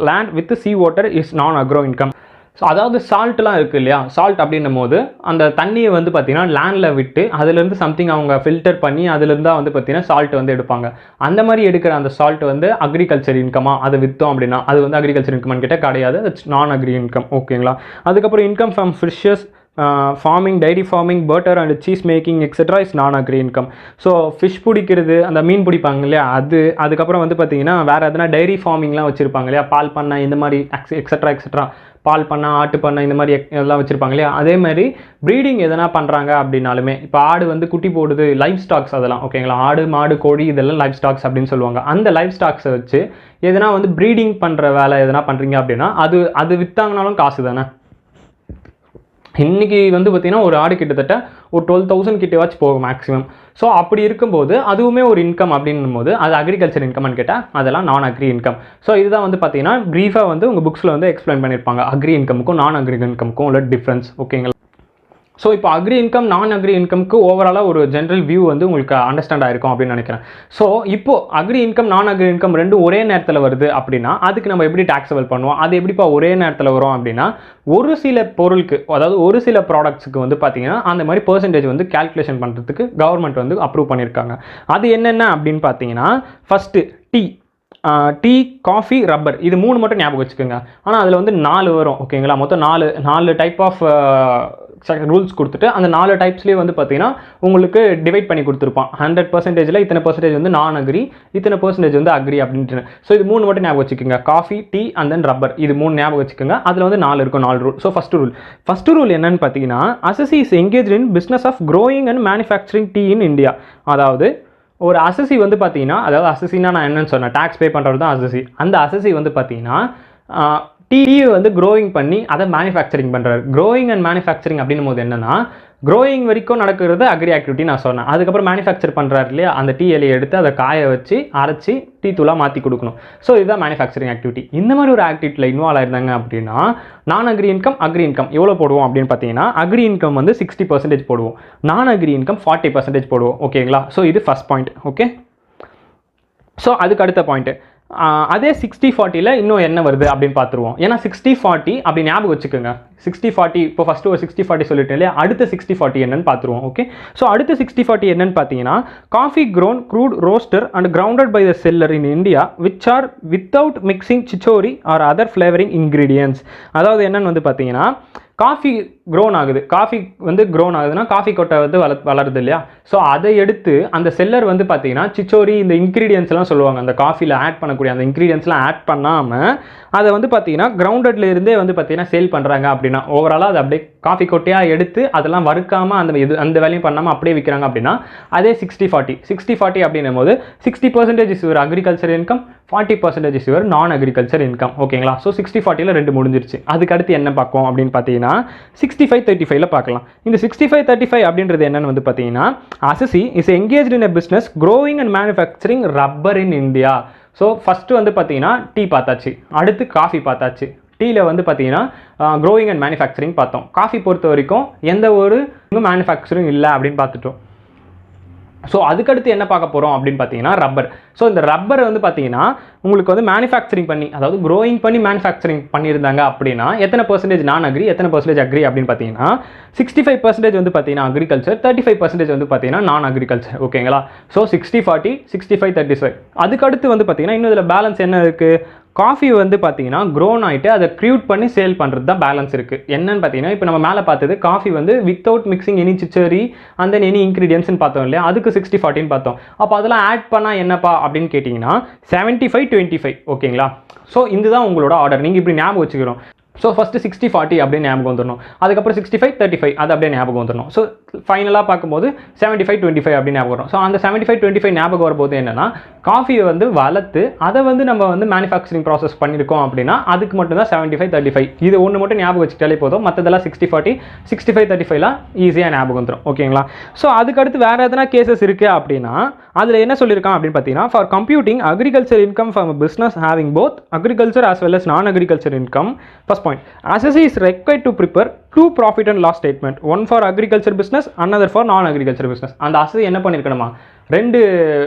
land with sea water is non agro income. So அதாவது சால்ட்லாம் இருக்குது இல்லையா, சால்ட் அப்படின்னும் போது அந்த தண்ணியை வந்து பார்த்திங்கன்னா லேண்டில் விட்டு அதுலேருந்து சம்திங் அவங்க ஃபில்டர் பண்ணி அதுலேருந்து தான் வந்து பார்த்திங்கன்னா சால்ட் வந்து எடுப்பாங்க. அந்த மாதிரி எடுக்கிற அந்த சால்ட் வந்து அக்ரிகல்ச்சர் இன்கமாக அதை விற்றோம் அப்படின்னா அது வந்து அக்ரிகல்ச்சர் இன்கம்னு கேட்டால் கிடையாது, தட்ஸ் நான் அக்ரி இன்கம் ஓகேங்களா. அதுக்கப்புறம் income from fishes, farming, dairy farming, butter and cheese making etcetera is non agri income. So fish பிடிக்கிறது, அந்த மீன் பிடிப்பாங்க இல்லையா அது, அதுக்கப்புறம் வந்து பார்த்திங்கன்னா வேறு எதனா டைரி ஃபார்மிங்லாம் வச்சுருப்பாங்க இல்லையா, பால் பண்ணை இந்த மாதிரி எக்ஸெட்ரா பால் பண்ணை, ஆட்டு பண்ணை இந்த மாதிரி எல்லாம் வச்சுருப்பாங்க இல்லையா. அதே மாதிரி ப்ரீடிங் எதனா பண்ணுறாங்க அப்படின்னாலுமே, இப்போ ஆடு வந்து குட்டி போடுது, லைஃப் ஸ்டாக்ஸ் அதெல்லாம் ஓகேங்களா, ஆடு மாடு கோழி இதெல்லாம் லைஃப் ஸ்டாக்ஸ் அப்படின்னு சொல்லுவாங்க. அந்த லைஃப் ஸ்டாக்ஸை வச்சு எதனா வந்து ப்ரீடிங் பண்ணுற வேலை எதனா பண்ணுறீங்க அப்படின்னா அது விற்றாங்கனாலும் காசு தானே. இன்றைக்கி வந்து பார்த்திங்கன்னா ஒரு ஆடு கிட்டத்தட்ட ஒரு 12,000 கிட்டேவாச்சும் போகும் மேக்ஸிமம். ஸோ அப்படி இருக்கும்போது அதுவுமே ஒரு இன்கம் அப்படின்னும் போது அது அக்ரிகல்ச்சர் இன்கம்னு கேட்டால் அதெல்லாம் நான் அக்ரி இன்கம். ஸோ இதுதான் வந்து பார்த்தீங்கன்னா ப்ரீஃபாக வந்து உங்கள் புக்ஸில் வந்து எக்ஸ்பிளைன் பண்ணியிருப்பாங்க அக்ரி இன்கமுக்கும் நான் அக்ரி இன்கமுக்கும் உள்ள டிஃப்ரென்ஸ் ஓகேங்களா. ஸோ இப்போ அக்ரி இன்கம் நான் அக்ரி இன்கம்க்கு ஓவராலாக ஒரு ஜென்ரல் வியூ வந்து உங்களுக்கு அண்டர்ஸ்டாண்ட் ஆயிருக்கும் அப்படின்னு நினைக்கிறேன். ஸோ இப்போ அக்ரி இன்கம் நான் அக்ரி இன்கம் ரெண்டும் ஒரே நேரத்தில் வருது அப்படின்னா அதுக்கு நம்ம எப்படி டாக்ஸபிள் பண்ணுவோம், அது எப்படிப்பா ஒரே நேரத்தில் வரும் அப்படின்னா ஒரு சில பொருளுக்கு, அதாவது ஒரு சில ப்ராடக்ட்ஸுக்கு வந்து பார்த்தீங்கன்னா அந்த மாதிரி பெர்சன்டேஜ் வந்து கால்குலேஷன் பண்ணுறதுக்கு கவர்மெண்ட் வந்து அப்ரூவ் பண்ணியிருக்காங்க. அது என்னென்ன அப்படின்னு பார்த்தீங்கன்னா ஃபஸ்ட்டு டீ, காஃபி, ரப்பர் இது 3 மட்டும் ஞாபகம் வச்சுக்கோங்க. ஆனால் அதில் வந்து 4 வரும் ஓகேங்களா. மொத்தம் 4 டைப் ஆஃப் ரூல்ஸ் கொடுத்துட்டு அந்த 4 டைப்ஸ்லேயே வந்து பார்த்தீங்கன்னா உங்களுக்கு டிவைட் பண்ணி கொடுத்துருப்பான். 100%ல் இத்தனை பர்சன்டேஜ் வந்து நான் அக்ரி, இத்தனை பர்சன்டேஜ் வந்து அக்ரி அப்படின்ட்டு. ஸோ இது 3 மட்டும் ஞாபகம் வச்சுக்கோங்க. Coffee, tea and then rubber இது 3 ஞாபகம் வச்சுக்கோங்க. அதில் வந்து 4 இருக்கும், 4 ரூல். ஸோ ஃபஸ்ட்டு ரூல் என்னன்னு பார்த்தீங்கன்னா assessee is engage in business of growing and manufacturing tea in India. அதாவது ஒரு அசசி வந்து பார்த்தீங்கன்னா, அதாவது அசசினா நான் என்னன்னு சொன்னேன், டேக்ஸ் பே பண்ணுறது தான் அசசி. அந்த அசசி வந்து பார்த்தீங்கன்னா டீ வந்து க்ரோயிங் பண்ணி அதை மேனுஃபேக்சரிங் பண்ணுறாரு. க்ரோயிங் அண்ட் மேனுஃபேக்சரிங் அப்படின்னும் போது என்னன்னா க்ரோயிங் வரைக்கும் நடக்கிறது அக்ரி ஆக்டிவிட்டி நான் சொன்னேன். அதுக்கப்புறம் மேனுஃபேக்சர் பண்ணுறாரு இல்லையா, அந்த டீ இலையை எடுத்து அதை காய வச்சு அரைச்சி டீ தூளாக மாற்றி கொடுக்கணும். ஸோ இதுதான் மேனுஃபேக்சரிங் ஆக்டிவிட்டி. இந்த மாதிரி ஒரு ஆக்டிவிட்டியில் இன்வால்வ் ஆயிருந்தாங்க அப்படின்னா நான் அக்ரி இன்கம், அக்ரி இன்கம் எவ்வளோ போடுவோம் அப்படின்னு பார்த்தீங்கன்னா அக்ரி இன்கம் வந்து 60% போடுவோம், நான் அக்ரி இன்கம் 40% போடுவோம் ஓகேங்களா. ஸோ இது ஃபஸ்ட் பாயிண்ட். ஓகே, ஸோ அதுக்கு அடுத்த பாயிண்ட்டு அதே 60-40ல் இன்னும் என்ன வருது அப்படின்னு பார்த்துருவோம். ஏன்னா 60-40 அப்படி ஞாபகம் வச்சுக்கோங்க. 60-40 இப்போ ஃபஸ்ட்டு ஒரு 60-40 சொல்லிட்டேன் இல்லையா, அடுத்த 60-40 என்னன்னு பார்த்துருவோம். ஓகே, ஸோ அடுத்த 60-40 என்னன்னு பார்த்தீங்கன்னா coffee grown, cured, roasted and grounded by the seller in India which are without mixing chicory or other flavouring ingredients. அதாவது என்னன்னு வந்து பார்த்தீங்கன்னா காஃபி க்ரோன் ஆகுது, காஃபி வந்து க்ரோன் ஆகுதுன்னா காஃபி கொட்டை வந்து வளருது இல்லையா. ஸோ அதை எடுத்து அந்த செல்லர் வந்து பார்த்தீங்கன்னா சிச்சோரி இந்த இன்க்ரீடியன்ஸ்லாம் சொல்லுவாங்க, அந்த காஃபியில் ஆட் பண்ணக்கூடிய அந்த இன்க்ரீடியன்ஸ்லாம் ஆட் பண்ணாமல் அதை வந்து பார்த்தீங்கன்னா கிரவுண்டட்ல இருந்தே வந்து பார்த்தீங்கன்னா சேல் பண்ணுறாங்க அப்படின்னா ஓவராலாக அதை அப்படியே காஃபி கொட்டையாக எடுத்து அதெல்லாம் வறுக்காமல் அந்த வேலையும் பண்ணாமல் அப்படியே விற்கிறாங்க அப்படின்னா அதே 60-40 அப்படின்னும் போது 60% is your agriculture income, 40% is your நான் அக்ரிகல்ச்சர் இன்கம் ஓகேங்களா. ஸோ 60-40ல் 2 முடிஞ்சிருச்சு. அதுக்கு அடுத்து என்ன பார்க்கும் அப்படின்னு பார்த்தீங்கன்னா 65-35ல் பார்க்கலாம். இந்த 65-35 அப்படின்றது என்னன்னு வந்து பார்த்தீங்கன்னா assessee is engaged in a business growing and manufacturing rubber in India. So first வந்து பார்த்தீங்கன்னா டீ பார்த்தாச்சு, அடுத்து காஃபி பார்த்தாச்சு. டீயில் வந்து பார்த்தீங்கன்னா க்ரோவிங் அண்ட் மேனுஃபேக்சரிங் பார்த்தோம். காஃபி பொறுத்த வரைக்கும் எந்த ஒரு மேனுஃபேக்சரிங் இல்லை அப்படின்னு பார்த்துட்டோம். ஸோ அதுக்கடுத்து என்ன பார்க்க போகிறோம் அப்படின்னு பார்த்தீங்கன்னா ரப்பர். ஸோ இந்த ரப்பர் வந்து பார்த்தீங்கன்னா உங்களுக்கு வந்து மேனுஃபேக்சரிங் பண்ணி, அதாவது க்ரோயிங் பண்ணி மேனுஃபேக்சரிங் பண்ணியிருந்தாங்க அப்படின்னா எத்தனை பர்சன்டேஜ் நான் அக்ரி, எத்தனை பர்சன்டேஜ் அக்ரி அப்படின்னு பார்த்தீங்கன்னா 65% வந்து பார்த்தீங்கன்னா அக்ரிகல்ச்சர், 35% வந்து பார்த்தீங்கன்னா நான் அக்ரிகல்ச்சர் ஓகேங்களா. ஸோ 60-40, 65-35. அதுக்கடுத்து வந்து பார்த்தீங்கன்னா இன்னும் இதில் பேலன்ஸ் என்ன இருக்குது, காஃபி வந்து பார்த்தீங்கன்னா க்ரோன் ஆகிட்டு அதை க்ரியூட் பண்ணி சேல் பண்ணுறது தான் பேலன்ஸ் இருக்குது. என்னன்னு பார்த்தீங்கன்னா இப்போ நம்ம மேலே பார்த்தது காஃபி வந்து without mixing any chicory and then any இன்க்ரீடியன்ஸ்னு பார்த்தோம் இல்லையா, அதுக்கு 60-40 பார்த்தோம். அப்போ அதெல்லாம் ஆட் பண்ணால் என்னப்பா அப்படின்னு கேட்டிங்கன்னா 75-25 ஓகேங்களா. ஸோ இதுதான் உங்களோட ஆர்டர், நீங்கள் இப்படி ஞாபகம் வச்சுக்கிறோம். ஸோ ஃபஸ்ட்டு 60-40 அப்படின்னு ஞாபகம் வந்துடணும், அதுக்கப்புறம் 65-35 அது அப்படியே ஞாபகம் வந்துடணும். ஸோ ஃபைனலாக பார்க்கும்போது 75-25 அப்படின்னு ஞாபகம் வரும். ஸோ அந்த 75-25 ஞாபகம் வரும்போது என்னென்னா காஃபியை வந்து வளர்த்து அதை வந்து நம்ம வந்து மேனுஃபேக்சரிங் ப்ராசஸ் பண்ணியிருக்கோம் அப்படின்னா அதுக்கு மட்டும்தான் 75-35. இது ஒன்று மட்டும் ஞாபகம் வச்சுட்டாலே போதும், மற்றதெல்லாம் 60-40, 65-35லாம் ஈஸியாக ஞாபகம் வந்துடும் ஓகேங்களா. ஸோ அதுக்கடுத்து வேறு எதனா கேசஸ் இருக்குது அப்படின்னா அதில் என்ன சொல்லியிருக்கான் அப்படின்னு பார்த்தீங்கன்னா for computing agriculture income from business having both agriculture as well as non agriculture income. First point, assessee is required to prepare 2 profit and loss statement, one for agriculture business, another for non agriculture business. அந்த assessee என்ன பண்ணிருக்கணுமா, 2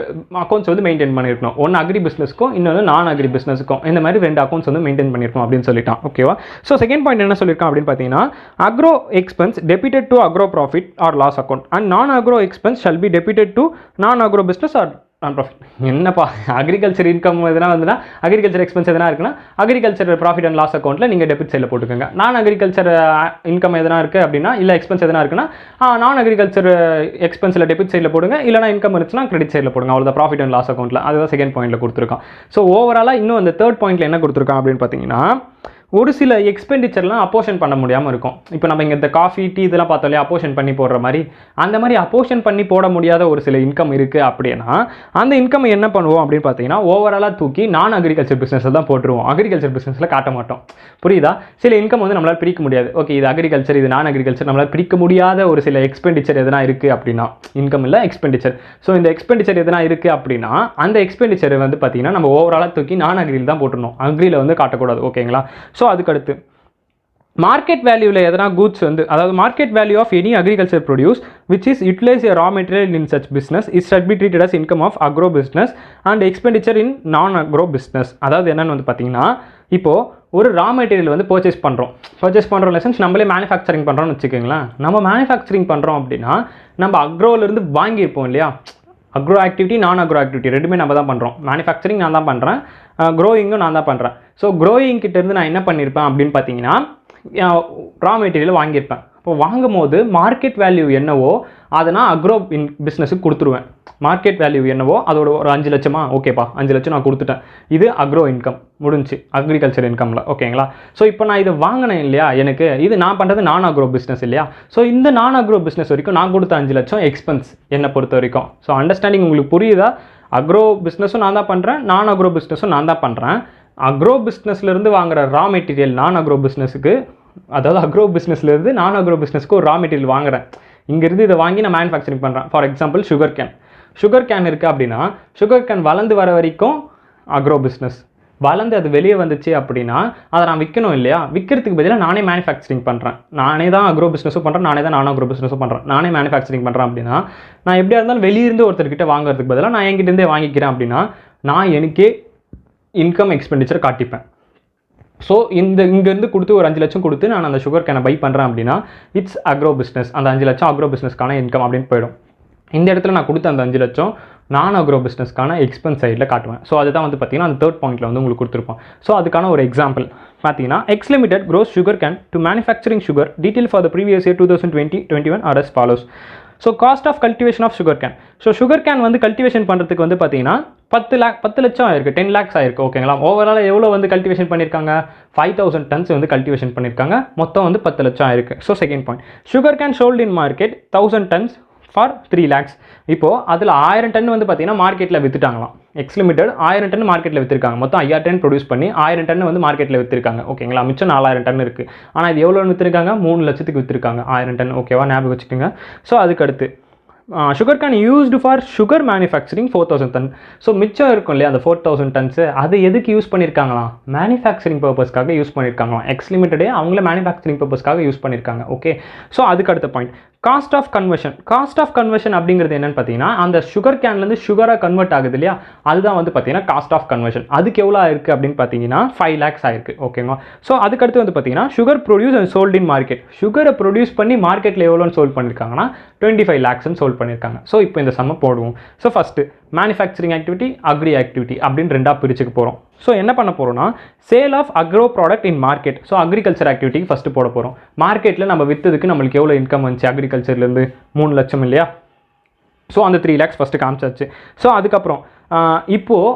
அக்கௌண்ட்ஸ் வந்து மெயின்டைன் பண்ணியிருக்கணும், ஒன்று அக்ரி பிஸ்னஸ்க்கும் இன்னொன்று நான் அக்ரி பிஸ்னஸுக்கும். இந்த மாதிரி 2 அக்கௌண்ட்ஸ் வந்து மெயின்டைன் பண்ணியிருக்கணும் அப்படின்னு சொல்லிட்டான் ஓகேவா. ஸோ செகண்ட் பாயிண்ட் என்ன சொல்லியிருக்கான் அப்படின்னு பார்த்தீங்கன்னா agro expense debited to agro profit or loss account and non agro expense shall be debited to non agro business or non profit. என்னப்பா அக்ரிகல்ச்சர் இன்கம் எதனா வந்துன்னா அக்ரிகல்ச்சர் எக்ஸ்பென்ஸ் எதனா இருக்குன்னா அக்ரிகல்ச்சர் ப்ராஃபிட் அண்ட் லாஸ் அக்கௌண்ட்டில் நீங்கள் டெபிட் சைடில் போட்டுக்கோங்க. நான் அக்ரிகல்ச்சர் இன்கம் எதனா இருக்குது அப்படின்னா இல்லை எக்ஸ்பென்ஸ் எதனா இருக்குன்னா நான் அக்ரிகல்ச்சர் எக்ஸ்பென்ஸில் டெபிட் சைடில் போடுங்க, இல்லைனா இன்கம் இருந்துச்சுன்னா கிரெடிட் சைடில் போடுங்க. அவ்வளோ ப்ராஃபிட் அண்ட் லாஸ் அக்கௌண்ட்டில் அதுதான் செகண்ட் பாயிண்ட்டில் கொடுத்துருக்கான். ஸோ ஓவராலாக இன்னும் அந்த தேர்ட் பாயிண்ட்டில் என்ன கொடுத்துருக்கான் அப்படின்னு பார்த்தீங்கன்னா ஒரு சில எக்ஸ்பெண்டிச்சர்லாம் அப்போஷன் பண்ண முடியாமல் இருக்கும். இப்போ நம்ம இங்கே இந்த காஃபி டீ இதெல்லாம் பார்த்தோம் இல்லையா, அப்போஷன் பண்ணி போடுற மாதிரி, அந்த மாதிரி அப்போஷன் பண்ணி போட முடியாத ஒரு சில இன்கம் இருக்குது அப்படின்னா அந்த இன்கம் என்ன பண்ணுவோம் அப்படின்னு பார்த்தீங்கன்னா ஓவராலாக தூக்கி நான் அக்ரிகல்ச்சர் பிஸ்னஸில் தான் போட்டுருவோம், அக்ரிகல்ச்சர் பிஸ்னஸில் காட்ட மாட்டோம். புரியுதா? சில இன்கம் வந்து நம்மளால் பிரிக்க முடியாது. ஓகே, இது அக்ரிகல்ச்சர் இது நான் அக்ரிகல்ச்சர், நம்மளால் பிரிக்க முடியாத ஒரு சில எக்ஸ்பெண்டிச்சர் எதனா இருக்குது அப்படின்னா, இன்கம் இல்லை எக்ஸ்பெண்டிச்சர். ஸோ இந்த எக்ஸ்பெண்டிச்சர் எதனா இருக்குது அப்படின்னா அந்த எக்ஸ்பெண்டிச்சர் வந்து பார்த்தீங்கன்னா நம்ம ஓவராலாக தூக்கி நான் அக்ரியில் தான் போட்டுருணும், அக்ரியில் வந்து காட்டக்கூடாது ஓகேங்களா. ஸோ அதுக்கடுத்து மார்க்கெட் வேல்யூவில் எதனா கூட்ஸ் வந்து அதாவது market value of any agriculture produce which is utilise raw material in such business is should be treated as income of agro business and expenditure in non agro business. அதாவது என்னென்னு வந்து பார்த்தீங்கன்னா, இப்போது ஒரு ரா மெட்டீரியல் வந்து பர்ச்சேஸ் பண்ணுறோம் லெசன்ஸ் நம்மளே மேனுஃபேக்சரிங் பண்ணுறோம்னு வச்சுக்கோங்களேன். நம்ம மேனுஃபேக்சரிங் பண்ணுறோம் அப்படின்னா நம்ம அக்ரோலேருந்து வாங்கியிருப்போம் இல்லையா, அக்ரோ ஆக்டிவிட்டி நான் அக்ரோ ஆக்டிவிட்டி ரெண்டுமே நம்ம தான் பண்ணுறோம். மேனுஃபேக்சரிங் நான் தான் பண்ணுறேன், க்ரோயிங்கும் நான் தான் பண்ணுறேன். ஸோ க்ரோயிங் கிட்டேருந்து நான் என்ன பண்ணியிருப்பேன் அப்படின்னு பார்த்தீங்கன்னா, ரா மெட்டீரியல் வாங்கியிருப்பேன். இப்போ வாங்கும் போது மார்க்கெட் வேல்யூ என்னவோ அதை நான் அக்ரோ பிஸ்னஸுக்கு கொடுத்துருவேன். மார்க்கெட் வேல்யூ என்னவோ அதோட ஒரு 5 லட்சமா, ஓகேப்பா 5 லட்சம் நான் கொடுத்துட்டேன். இது அக்ரோ இன்கம் முடிஞ்சு அக்ரிகல்ச்சர் இன்கமில், ஓகேங்களா. ஸோ இப்போ நான் இதை வாங்கினேன் இல்லையா, எனக்கு இது நான் பண்ணுறது நான் அக்ரோ பிஸ்னஸ் இல்லையா. ஸோ இந்த நான் அக்ரோ பிஸ்னஸ் வரைக்கும் நான் கொடுத்த 5 லட்சம் எக்ஸ்பென்ஸ் என்னை பொறுத்த வரைக்கும். ஸோ அண்டர்ஸ்டாண்டிங் உங்களுக்கு புரியுதா? அக்ரோ பிஸ்னஸும் நான் தான் பண்ணுறேன், நான் அக்ரோ பிஸ்னஸும் நான் தான் பண்ணுறேன். அக்ரோ பிஸ்னஸ்லேருந்து வாங்குற ரா மெட்டீரியல் நான் அக்ரோ பிஸ்னஸுக்கு, அதாவது அக்ரோ பிஸ்னஸ்லேருந்து நான் அக்ரோ பிஸ்னஸ்க்கு ஒரு ரா மெட்டீரியல் வாங்குறேன். இங்கேருந்து இதை வாங்கி நான் மேனுஃபேக்சரிங் பண்ணுறேன். ஃபார் எக்ஸாம்பிள் சுகர் கேன் இருக்குது அப்படின்னா சுகர் கேன் வளர்ந்து வர வரைக்கும் அக்ரோ பிஸ்னஸ், வளர்ந்து அது வெளியே வந்துச்சு அப்படின்னா அதை நான் விற்கணும் இல்லையா. விற்கிறதுக்கு பதிலாக நானே மேனுஃபேக்சரிங் பண்ணுறேன். நானே தான் அக்ரோ பிஸ்னஸும் பண்ணுறேன், நானே தான் நான் அக்ரோ பிஸ்னஸும் பண்ணுறேன், நானே மேனுஃபேக்சரிங் பண்ணுறேன் அப்படின்னா நான் எப்படியா இருந்தாலும் வெளியிருந்து ஒருத்தர்கிட்ட வாங்குறதுக்கு பதிலாக நான் என்கிட்டேருந்தே வாங்கிக்கிறேன் அப்படின்னா நான் எனக்கே இன்கம் எக்ஸ்பெண்டிச்சர் காட்டிப்பேன். ஸோ இங்கேருந்து கொடுத்து ஒரு 5 லட்சம் கொடுத்து நான் அந்த சுகர் கேனை பை பண்ணுறேன் அப்படின்னா இட்ஸ் அக்ரோ பிஸ்னஸ். அந்த 5 லட்சம் அக்ரோ பிஸ்னஸ்க்கான இன்கம் அப்படின்னு போயிடும். இந்த இடத்துல நான் கொடுத்த அந்த 5 லட்சம் நான் அக்ரோ பிஸ்னஸ்க்கான எக்ஸ்பென்ஸ் சைடில் காட்டுவேன். ஸோ அதுதான் வந்து பார்த்தீங்கன்னா அந்த 3rd பாயிண்ட்டில் வந்து உங்களுக்கு கொடுத்துருப்போம். ஸோ அதுக்கான ஒரு எக்ஸாம்பிள் பார்த்தீங்கன்னா, X limited grows sugar cane to manufacturing sugar detail for the previous year 2020-21 are as follows. So cost of cultivation of sugar cane. So sugar cane வந்து கல்டிவேஷன் பண்ணுறதுக்கு வந்து பார்த்தீங்கன்னா 10 லட்சம் ஆயிருக்கு, 10 lakhs ஆயிருக்கு, ஓகேங்களா. ஓவரால் எவ்வளோ வந்து கல்டிவேஷன் பண்ணியிருக்காங்க, 5000 tons வந்து கல்டிவேஷன் பண்ணியிருக்காங்க. மொத்தம் வந்து 10 லட்சம் ஆயிருக்கு. So second point, sugar cane sold in market 1000 tons for 3 lakhs. இப்போது அதில் 1000 டன் வந்து பார்த்தீங்கன்னா மார்க்கெட்டில் விற்றுட்டாங்களாம். எக்ஸ் லிமிடெட் 1000 டன் மார்க்கெட்டில் விற்றுருக்காங்க. மொத்தம் 5000 டன் ப்ரொடியூஸ் பண்ணி 1000 டன் வந்து மார்க்கெட்டில் விற்றுருக்காங்க, ஓகேங்களா. மிச்சம் 4000 டன் இருக்குது. ஆனால் இது எவ்வளோ விற்றுருக்காங்க, 3 லட்சத்துக்கு விற்றுருக்காங்க 1000 டன், ஓகேவா, ஞாபகம் வச்சுக்கோங்க. ஸோ அதுக்கடுத்து sugar cane used for sugar manufacturing 4000 tons. So மிச்சம் இருக்கும் இல்லையா அந்த 4000 tons, அது எதுக்கு யூஸ் பண்ணியிருக்காங்களாம், மேனுஃபேக்சரிங் பர்பஸ்க்காக யூஸ் பண்ணியிருக்காங்களாம். எக்ஸ் லிமிட்டடே அவங்கள மேனுஃபேக்சரிங் பர்பஸ்க்காக யூஸ் பண்ணியிருக்காங்க, ஓகே. ஸோ அதுக்கு அடுத்த பாயிண்ட், காஸ்ட் ஆஃப் கன்வர்ஷன் அப்படிங்கிறது என்னன்னு பார்த்தீங்கன்னா, அந்த சுகர் கேன்லேருந்து சுகராக கன்வெர்ட் ஆகுது இல்லையா, அதுதான் வந்து பார்த்தீங்கன்னா காஸ்ட் ஆஃப் கன்வர்ஷன். அதுக்கு எவ்வளோ ஆயிருக்கு அப்படின்னு பார்த்தீங்கன்னா 5 lakhs ஆயிருக்கு, ஓகேங்களா. ஸோ அதுக்கடுத்து வந்து பார்த்தீங்கன்னா sugar produce and sold in market. சுகரை ப்ரொடியூஸ் பண்ணி மார்க்கெட்டில் எவ்வளோன்னு சோல்ட் பண்ணியிருக்காங்கன்னா 25 lakhsன்னு சோல்ட் பண்ணியிருக்காங்க. ஸோ இப்போ இந்த சம்ம போடுவோம். So first manufacturing activity, agri activity அப்படின்னு 2ஆக பிரிச்சுக்க போகிறோம். ஸோ என்ன பண்ண போகிறோம்னா, sale of agro product in market. So agriculture ஆக்டிவிட்டிக்கு ஃபஸ்ட்டு போட போகிறோம். மார்க்கெட்டில் நம்ம விற்றதுக்கு நம்மளுக்கு எவ்வளோ இன்கம் வந்துச்சு அக்ரிகல்ச்சர்லேருந்து, 3 லட்சம் இல்லையா. ஸோ அந்த 3 lakhs ஃபஸ்ட்டு காமிச்சாச்சு. ஸோ அதுக்கப்புறம் இப்போது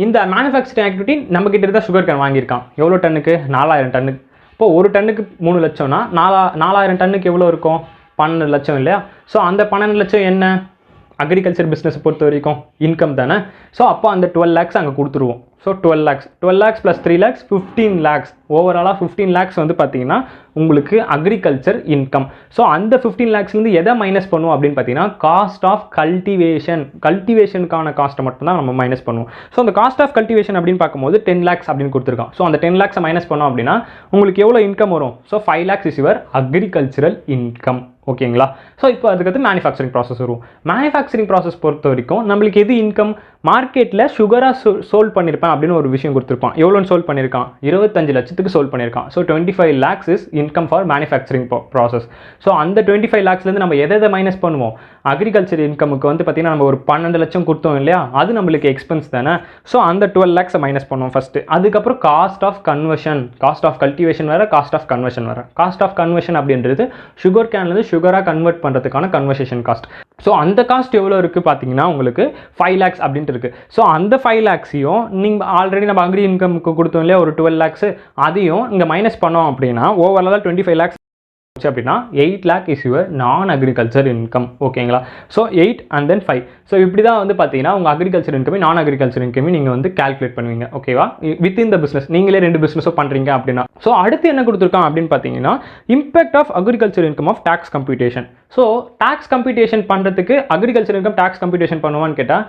இந்த மேனுஃபேக்சரிங் ஆக்டிவிட்டி நம்மக்கிட்ட இருந்தால் சுகர் கேன் வாங்கியிருக்கான். எவ்வளோ டன்னுக்கு, 4000 டன்னுக்கு. இப்போது ஒரு டன்னுக்கு 3 லட்சம்னா 4000 டன்னுக்கு எவ்வளோ இருக்கும், 12 லட்சம் இல்லையா. ஸோ அந்த 12 லட்சம் என்ன, அக்ரிகல்ச்சர் பிஸ்னஸ் பொறுத்த வரைக்கும் இன்கம் தானே. ஸோ அப்போ அந்த 12 lakhs அங்கே கொடுத்துருவோம். So 12 lakhs plus 3 lakhs 15 lakhs. ஓவராலாக 15 lakhs வந்து பார்த்தீங்கன்னா உங்களுக்கு அக்ரிகல்ச்சர் இன்கம். ஸோ அந்த 15 lakhsலேருந்து எதை மைனஸ் பண்ணுவோம் அப்படின்னு பார்த்தீங்கன்னா காஸ்ட் ஆஃப் கல்டிவேஷனுக்கான காஸ்ட்டை மட்டும் தான் நம்ம மைனஸ் பண்ணுவோம். ஸோ அந்த காஸ்ட் ஆஃப் கல்டிவேஷன் அப்படின்னு பார்க்கும்போது 10 lakhs அப்படின்னு கொடுத்துருக்கோம். ஸோ அந்த 10 lakhs மைனஸ் பண்ணோம் அப்படின்னா உங்களுக்கு எவ்வளோ இன்கம் வரும். So 5 lakhs is your agricultural income, ஓகேங்களா. ஸோ இப்போ அதுக்கடுத்து மேனுஃபேக்சரிங் ப்ராசஸ் வரும். மேனுஃபேக்சரிங் ப்ராசஸ் பொறுத்த வரைக்கும் நம்மளுக்கு எது இன்கம், மார்க்கெட்டில் சுகராக சோல்ட் பண்ணியிருப்பேன் அப்படின்னு ஒரு விஷயம் கொடுத்துருப்பான். எவ்வளோன்னு சோல்ட் பண்ணியிருக்கான், 25 லட்சத்துக்கு சோல்ட் பண்ணியிருக்கான். So 25 lakhs is income for manufacturing process. So அந்த 25 lakhsலேருந்து நம்ம எதை மைனஸ் பண்ணுவோம், அக்ரிகல்ச்சர் இன்கமுக்கு வந்து பார்த்தீங்கன்னா நம்ம ஒரு 12 லட்சம் கொடுத்தோம் இல்லையா, அது நம்மளுக்கு எக்ஸ்பென்ஸ் தானே. ஸோ அந்த 12 lakhs மைனஸ் பண்ணுவோம் ஃபஸ்ட்டு. அதுக்கப்புறம் cost of conversion, cost of cultivation வேறு, காஸ்ட் ஆஃப் கன்வர்ஷன் வேறு. காஸ்ட் ஆஃப் கன்வர்ஷன் அப்படின்றது சுகர் கேன்லேருந்து சுகராக கன்வெர்ட் பண்ணுறதுக்கான கன்வர்சேஷன் காஸ்ட். ஸோ அந்த காஸ்ட் எவ்வளோ இருக்குது பார்த்தீங்கன்னா உங்களுக்கு 5 lakhs அப்படின்ட்டு இருக்குது. ஸோ அந்த 5 lakhsையும் நீங்கள் ஆல்ரெடி நம்ம அக்ரி இன்கமுக்கு கொடுத்தோம் இல்லையா ஒரு 12 lakhs, அதையும் இங்கே மைனஸ் பண்ணோம் அப்படின்னா ஓவராலாக 25 lakhs அப்படின்னா 8 lakh இஸ் யுவர் நான் அக்ரிகல்ச்சர் இன்கம், ஓகேங்களா. So 8 and then 5. ஸோ இப்படி தான் வந்து பார்த்தீங்கன்னா உங்கள் அக்ரிகல்ச்சர் இன்கமே நான் அக்ரிகல்ச்சர் இன்கமே நீங்கள் வந்து கால்குலேட் பண்ணுவீங்க, ஓகேவா. வித்தின் த பிஸ்னஸ் நீங்களே 2 பிஸ்னஸோ பண்ணுறீங்க அப்படின்னா. ஸோ அடுத்து என்ன கொடுத்துருக்கான் அப்படின்னு பார்த்தீங்கன்னா impact of agriculture income of tax computation. So tax computation பண்ணுறதுக்கு அக்ரிகல்ச்சர் இன்கம் டேக்ஸ் கம்ப்யூட்டேஷன் பண்ணுவான்னு கேட்டால்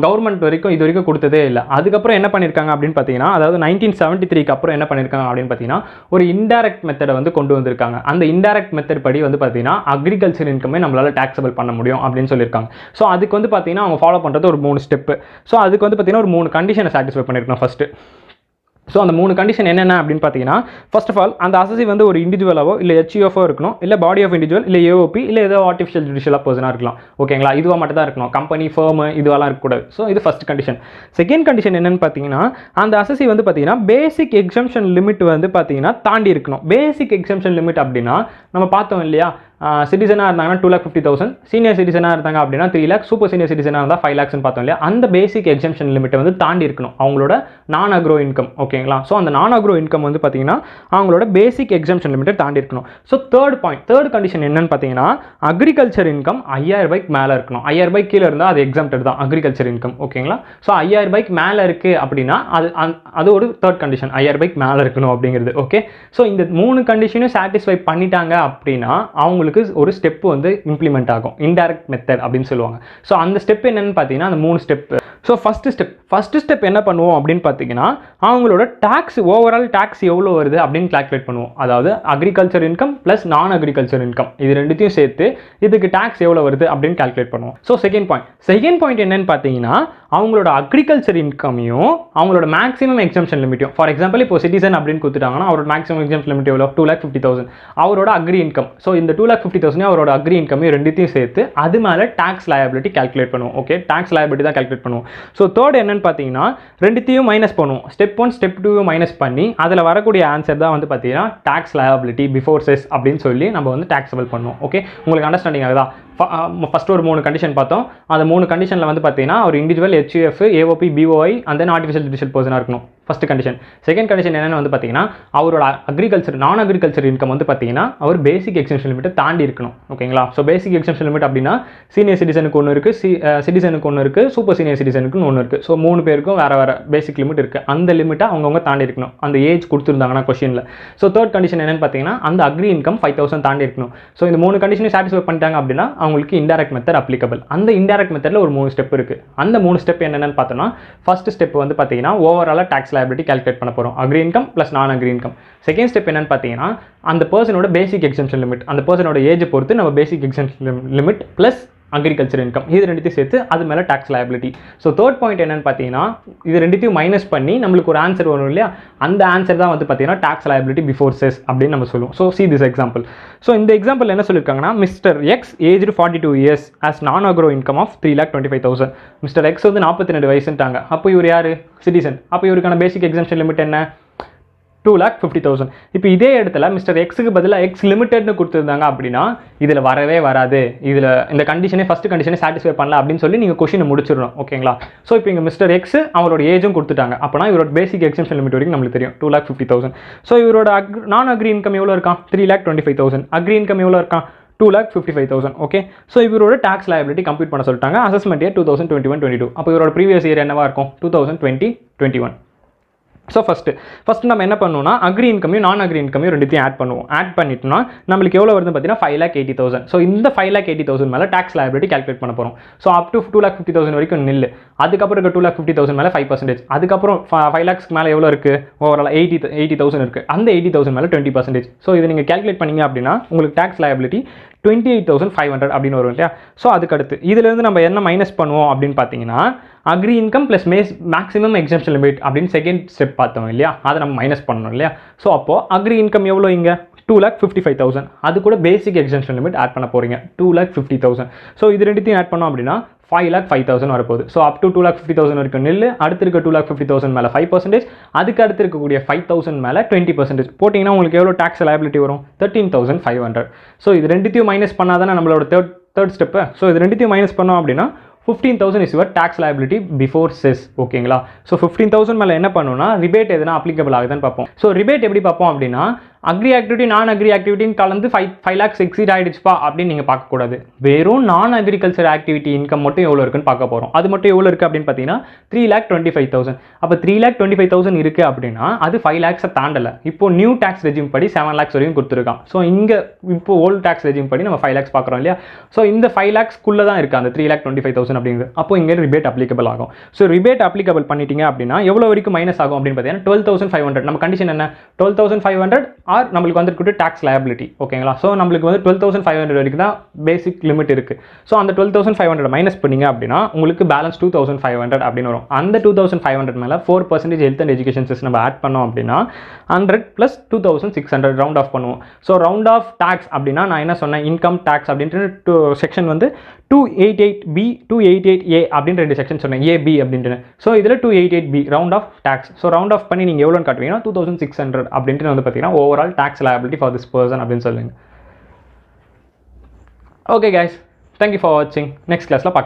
கவர்மெண்ட் வரைக்கும் இது வரைக்கும் கொடுத்ததே இல்லை. அதுக்கப்புறம் என்ன பண்ணியிருக்காங்க அப்படின்னு பார்த்தீங்கன்னா, அதாவது 1973க்கு அப்புறம் என்ன பண்ணியிருக்காங்க அப்படின்னு பார்த்தீங்கன்னா, ஒரு இன்டைரக்ட் மெத்தடை வந்து கொண்டு வந்திருக்காங்க. அந்த இன்டைரக்ட் மெத்தட் படி வந்து பார்த்தீங்கன்னா அக்ரிகல்ச்சர் இன்கமே நம்மளால் டேக்ஸபிள் பண்ண முடியும் அப்படின்னு சொல்லியிருக்காங்க. ஸோ அதுக்கு வந்து பார்த்தீங்கன்னா அவங்க ஃபாலோ பண்ணுறது ஒரு 3 ஸ்டெப்பு. ஸோ அதுக்கு வந்து பார்த்தீங்கன்னா ஒரு 3 கண்டிஷனை சாட்டிஸ்ஃபை பண்ணியிருக்கணும் ஃபஸ்ட்டு. ஸோ அந்த 3 கண்டிஷன் என்னென்ன அப்படின்னு பார்த்தீங்கன்னா, ஃபர்ஸ்ட் ஆஃப் ஆல் அந்த அசசி வந்து ஒரு இண்டிவிஜுவலாவோ இல்லை HUFஓ இருக்கணும், இல்லை பாடி ஆஃப் இண்டிவிஜுவல், இல்லை AOP, இல்லை ஏதோ ஆர்டிஃபிஷியல் ஜுடிஷியலாக பர்சனாக இருக்கலாம். ஓகேங்களா, இதுவாக மட்டும் தான் இருக்கணும், கம்பெனி ஃபர்மு இதுவெல்லாம் இருக்கக்கூடாது. ஸோ இது ஃபஸ்ட் கண்டிஷன். செகண்ட் கண்டிஷன் என்னென்னு பார்த்தீங்கன்னா, அந்த அசசி வந்து பார்த்தீங்கன்னா பேசிக் எக்ஸம்ஷன் லிமிட் வந்து பார்த்தீங்கன்னா தாண்டி இருக்கணும். பேசிக் எக்ஸம்ஷன் லிமிட் அப்படின்னா நம்ம பார்த்தோம் இல்லையா, சிட்டிசனாக இருந்தாங்கன்னா 2,50,000, சீனியர் சிட்டிசனாக இருந்தாங்க அப்படின்னா 3 lakh, சூப்பர் சீனியர் சிட்டிசனாக இருந்தால் 5 lakhs பார்த்தோம் இல்லையா, அந்த பேசிக் எக்ஸம்ஷன் லிமிட்டை வந்து தாண்டி இருக்கணும் அவங்களோட நான் அக்ரோ இன்கம். ஓகேங்களா, ஸோ அந்த நான் அக்ரோ இன்கம் வந்து பார்த்தீங்கன்னா அவங்களோட பேசிக் எக்ஸம்ஷன் லிமிட்டை தாண்டி இருக்கணும். ஸோ தேர்ட் கண்டிஷன் என்னன்னு பார்த்தீங்கன்னா, அக்ரிகல்ச்சர் இன்கம் 5,000 ரூபாய்க்கு மேலே இருக்கணும். 5,000 ரூபாய்க்கு கீழே இருந்தால் அது எக்ஸம்டட் தான் அக்ரிகல்ச்சர் இன்கம். ஓகேங்களா, ஸோ 5,000 ரூபாய்க்கு மேலே இருக்குது அப்படின்னா அது ஒரு தேர்ட் கண்டிஷன், 5,000 ரூபாய்க்கு மேலே இருக்கணும் அப்படிங்கிறது. ஓகே, ஸோ இந்த 3 கண்டிஷனும் சாட்டிஸ்ஃபை பண்ணிட்டாங்க அப்படின்னா அவங்களுக்கு ஒரு ஸ்டெப் வந்து இம்ப்ளிமெண்ட் ஆகும், இன்டைரக்ட் மெத்தட் அப்படின்னு சொல்லுவாங்க. ஸோ அந்த ஸ்டெப் என்னன்னு பார்த்தீங்கன்னா அந்த 3 ஸ்டெப். ஸோ ஃபர்ஸ்ட் ஸ்டெப் என்ன பண்ணுவோம் அப்படின்னு பார்த்தீங்கன்னா, அவங்களோட டேக்ஸ் ஓவரால் டேக்ஸ் எவ்வளோ வருது அப்படின்னு கால்குலேட் பண்ணுவோம். அதாவது அக்ரிகல்ச்சர் இன்கம் ப்ளஸ் நான் அக்ரிகல்ச்சர் இன்கம் இது ரெண்டுத்தையும் சேர்த்து இதுக்கு டேக்ஸ் எவ்வளோ வருது அப்படின்னு கால்குலேட் பண்ணுவோம். ஸோ செகண்ட் பாயிண்ட் என்னன்னு பார்த்தீங்கன்னா, அவங்களோட அக்ரிகல்ச்சர் இன்கமையும் அவங்களோட மேக்ஸிமம் எக்ஸம்ஷன் லிமிட்டும். ஃபார் எக்ஸாம்பிள் இப்போ சிட்டிசன் அப்படின்னு கொடுத்துட்டாங்கன்னா அவரோட மேக்ஸிமம் எக்ஸம்ஷன் லிமிட் எவ்வளோ, 2,50,000 அவரோட அக்ரி இன்கம். ஸோ இந்த 2,50,000 அவரோட அக்ரி இன்கமையும் ரெண்டுத்தையும் சேர்த்து அது மேலே டேக்ஸ் லயபிலிட்டி கால்குலேட் பண்ணுவோம். ஓகே, டேக்ஸ் லயபிலிட்டி தான் கால்குலேட் பண்ணுவோம். ஸோ தேர்ட் என்னன்னு பார்த்தீங்கன்னா, ரெண்டுத்தையும் மைனஸ் பண்ணுவோம். ஸ்டெப் 1 ஸ்டெப் 2 மைனஸ் பண்ணி அதில் வரக்கூடிய ஆன்சர் தான் வந்து பார்த்தீங்கன்னா டேக்ஸ் லயபிலிட்டி பிஃபோர் செஸ் அப்படின்னு சொல்லி நம்ம வந்து டேக்ஸபிள் பண்ணுவோம். ஓகே, உங்களுக்கு அண்டர்ஸ்டாண்டிங் ஆகுதா? ஃபர்ஸ்ட் ஒரு 3 கண்டிஷன் பார்த்தோம். அந்த 3 கண்டிஷனில் வந்து பார்த்தீங்கன்னா ஒரு individual HUF, AOP, BOI and then artificial judicial பர்சனாக இருக்கணும். First condition. செகண்ட் கண்டிஷன் என்னென்னு வந்து பார்த்தீங்கன்னா, அவரோட நான் அக்ரிகல்ச்சர் இன்கம் வந்து பார்த்தீங்கன்னா அவர் பேசிக் எக்ஸம்ஷன் லிமிட்டை தாண்டி இருக்கணும். ஓகேங்களா, ஸோ பேசிக் எக்ஸம்ஷன் லிமிட் அப்படின்னா சீனியர் சிட்டிசனுக்கு ஒன்று இருக்குது, சிட்டிசனுக்கு ஒன்று இருக்குது, சூப்பர் சீனியர் சிட்டிசனுக்கு ஒன்று இருக்குது. ஸோ 3 பேருக்கும் வேறு பேசிக் லிமிட் இருக்குது. அந்த லிமிட்டை அவங்கவுங்க தாண்டி இருக்கணும், அந்த ஏஜ் கொடுத்துருந்தாங்கன்னா கொஸ்டினில். ஸோ தேர்ட் கண்டிஷன் என்னென்னு பார்த்தீங்கன்னா, அந்த அக்ரி இன்கம் 5,000 தாண்டி இருக்கணும். ஸோ இந்த 3 கண்டிஷனையும் சாட்டிஸ்ஃபை பண்ணிட்டாங்க அப்படின்னா அவங்களுக்கு இன்டைரக்ட் மெத்தட் அப்ளிகபிள். அந்த இன்டைரக்ட் மெத்தடில் ஒரு 3 ஸ்டெப் இருக்குது. அந்த 3 ஸ்டெப் என்னென்னு பார்த்தோம்னா, ஃபர்ஸ்ட் ஸ்டெப் வந்து பார்த்தீங்கன்னா ஓவராலாக டேக்ஸ் லயபிலிட்டி கால்குலேட் பண்ண போகிறோம், அக்ரி இன்கம் ப்ளஸ் நான் அக்ரி இன்கம். செகண்ட் ஸ்டெப் என்னென்னு பார்த்தீங்கன்னா, அந்த பர்சனோட பேசிக் எக்ஸம்ஷன் லிமிட், அந்த பர்சனோட ஏஜை பொறுத்து நம்ம basic exemption limit plus agriculture income இது ரெண்டுத்தையும் சேர்த்து அது மேலே tax liability. So third point என்னன்னு பார்த்தீங்கன்னா, இது ரெண்டுத்தையும் மைனஸ் பண்ணி நம்மளுக்கு ஒரு ஆன்சர் வரும் இல்லையா, அந்த ஆன்சர் தான் வந்து பார்த்தீங்கன்னா டேக்ஸ் லயபிலிட்டி பிஃபோர் செஸ் அப்படின்னு நம்ம சொல்லுவோம். So see this example. So இந்த எக்ஸாம்பிள் என்ன சொல்லியிருக்காங்கன்னா, mister X aged 42 years as non agro income of 3,25,000. Mister X வந்து 42 வயசுட்டாங்க. அப்போ இவர் யார், சிட்டிசன். அப்போ இவருக்கான பேசிக் எக்ஸம்ஷன் லிமிட் என்ன, 2,50,000. இப்போ இதே இடத்துல மிஸ்டர் எக்ஸுக்கு பதிலாக எக்ஸ் லிமிட்டட்னு கொடுத்துருந்தாங்க அப்படின்னா இதில் வரவே வராது, இதில் இந்த கண்டிஷனே ஃபஸ்ட்டு கண்டிஷனே சாட்டிஸ்ஃபை பண்ணல அப்படின்னு சொல்லி நீங்கள் கொஷினை முடிச்சிடணும். ஓகேங்களா, ஸோ இப்போ இங்கே மிஸ்டர் எக்ஸ் அவரோட ஏஜும் கொடுத்துட்டாங்க. அப்போனா இவரோட பேசிக் எக்ஸம்ஷன் லிமிட் வரைக்கும் நம்மளுக்கு தெரியும் 2,50,000. ஸோ இவரோட நான் அக்ரி இன்கம் எவ்வளோ இருக்கான், 3,25,000. அக்ரி இன்கம் எவ்வளோ இருக்கான், 2,55,000. ஓகே, ஸோ இவரோட டேக்ஸ் லயபிலிட்டி கம்ப்ளீட் பண்ண சொல்லிட்டாங்க. Assessment year 2021-22. அப்போ இவரோட ப்ரீவியஸ் இயர் என்னவா இருக்கும், 2020-21. ஸோ ஃபஸ்ட்டு நம்ம என்ன பண்ணுவோம்னா, அக்ரி இன்கமையும் நான் அக்ரி இன்கமையும் ரெண்டுத்தையும் ஆட் பண்ணுவோம். ஆட் பண்ணிட்டோம்னா நம்மளுக்கு எவ்வளோ வருதுன்னு பார்த்தீங்கன்னா 5,80,000. ஸோ இந்த 5,80,000 மேலே டேக்ஸ் லயபிலிட்டி கால்குலேட் பண்ண போகிறோம். ஸோ அப் டு 2,50,000 வரைக்கும் நில்லு. அதுக்கப்புறம் இருக்க 2,50,000 மேலே 5%. அதுக்கப்புறம் 5 lakhs மேலே எவ்வளோ இருக்குது, ஓவரால் 80,000 இருக்குது. அந்த 80,000 மேலே 20%. ஸோ இது நீங்கள் கால்குலேட் பண்ணிங்க அப்படின்னா உங்களுக்கு டேக்ஸ் லயபிலிட்டி 28,500 அப்படின்னு வரும் இல்லையா. ஸோ அதுக்கடுத்து இதிலேருந்து நம்ம என்ன மைனஸ் பண்ணுவோம் அப்படின்னு பார்த்தீங்கன்னா, agri income plus maximum exemption limit அப்படின்னு செகண்ட் ஸ்டெப் பார்த்தோம் இல்லையா, அதை நம்ம மைனஸ் பண்ணணும் இல்லையா. ஸோ அப்போது அக்ரி இன்கம் எவ்வளோ இங்கே 2,55,000. அது கூட பேசிக் எக்ஸம்ஷன் லிமிட் ஆட் பண்ண போகிறீங்க 2,50,000. ஸோ இது ரெண்டுத்தையும் ஆட் பண்ணோம் அப்படின்னா 5,05,000 வரப்போகுது. ஸோ அப் டு 2,50,000 வரைக்கும் நில்லு. அடுத்து இருக்க 2,50,000 மேலே 5%. அதுக்கு அடுத்து இருக்கக்கூடிய 5,000 மேலே 20% போட்டிங்கன்னா உங்களுக்கு எவ்வளோ டேக்ஸ் லயபிலிட்டி வரும், 13,500. ஸோ இது ரெண்டுத்தையும் மைனஸ் பண்ணால் தானே நம்மளோட தேர்ட் ஸ்டெப்பு. ஸோ இது ரெண்டுத்தையும் மைனஸ் பண்ணோம் அப்படின்னா 15,000 is your tax liability before cess. ஓகேங்களா, ஸோ 15,000 மேலே என்ன பண்ணணும்னா ரிபேட் எதுனா அப்ளிகபிள் ஆகுதுன்னு பார்ப்போம். ஸோ ரிபேட் எப்படி பார்ப்போம் அப்படின்னா, அக்ரி ஆக்டிவிட்டி நான் அக்ரி ஆக்டிவிட்டின்னு கலந்து 5 lakhs எக்ஸீட் ஆகிடுச்சுப்பா அப்படின்னு நீங்கள் பார்க்கக்கூடாது. வெறும் நான் அக்ரிகல்ச்சர் ஆக்டிவிட்டி இன்கம் மட்டும் எவ்வளோ இருக்குன்னு பார்க்க போகிறோம். அது மட்டும் எவ்வளோ இருக்குது அப்படின்னு பார்த்தீங்கன்னா 3,25,000. அப்போ 3,25,000 இருக்குது அப்படின்னா அது 5 lakhs தாண்டலை. இப்போ நியூ டேக்ஸ் ரெஜிம் படி 7 lakhs வரைக்கும் கொடுத்துருக்கான். ஸோ இங்கே இப்போ ஓல்டு டேக்ஸ் ரெஜிம் படி நம்ம 5 lakhs பார்க்குறோம் இல்லையா. ஸோ இந்த 5 lakhsக்குள்ளே தான் இருக்குது அந்த 3,25,000 அப்படிங்கிறது. அப்போ இங்கே ரிபேட் அப்ளிகபிள் ஆகும். ஸோ ரிபேட் அப்ளிகபிள் பண்ணிட்டீங்க அப்படின்னா எவ்வளோ வரைக்கும் மைனஸ் ஆகும் அப்படின்னு பார்த்தீங்கன்னா 12,500. நம்ம கண்டிஷன் என்ன, 12,500 ஆர் நம்மளுக்கு வந்துட்டு டேக்ஸ் லயபிலிட்டி. ஓகேங்களா. ஸோ நம்மளுக்கு வந்து 12,500 வரைக்கும் தான் பேசிக் லிமிட் இருக்குது. ஸோ அந்த 12,500 மைனஸ் பண்ணிங்க அப்படின்னா உங்களுக்கு பேலன்ஸ் 2,500 அப்படின்னு வரும். அந்த 2,500 மேலே 4% ஹெல்த் அண்ட் எஜுகேஷன் செஸ் நம்ம ஆட் பண்ணோம் அப்படின்னா 100 + 2,600 ரவுண்ட் ஆஃப் பண்ணுவோம். ஸோ ரவுண்ட் ஆஃப் டேக்ஸ் அப்படின்னா நான் என்ன சொன்னேன், இன்கம் டேக்ஸ் அப்படின்ட்டு செக்ஷன் வந்து 288B 288A அப்படின்னு 2 செக்ஷன் சொன்னேன், AB அப்படின்ட்டு. ஸோ இதில் 288B round off tax. So round off பண்ணி நீங்கள் எவ்வளோன்னு காட்டுவீங்கன்னா 2,600 அப்படின்ட்டு வந்து பார்த்தீங்கன்னா overall tax liability for this person அப்படின்னு சொல்லுங்க. ஓகே கைஸ், தேங்க்யூ ஃபார் வாட்சிங். நெக்ஸ்ட் கிளாஸில் பார்க்கலாம்.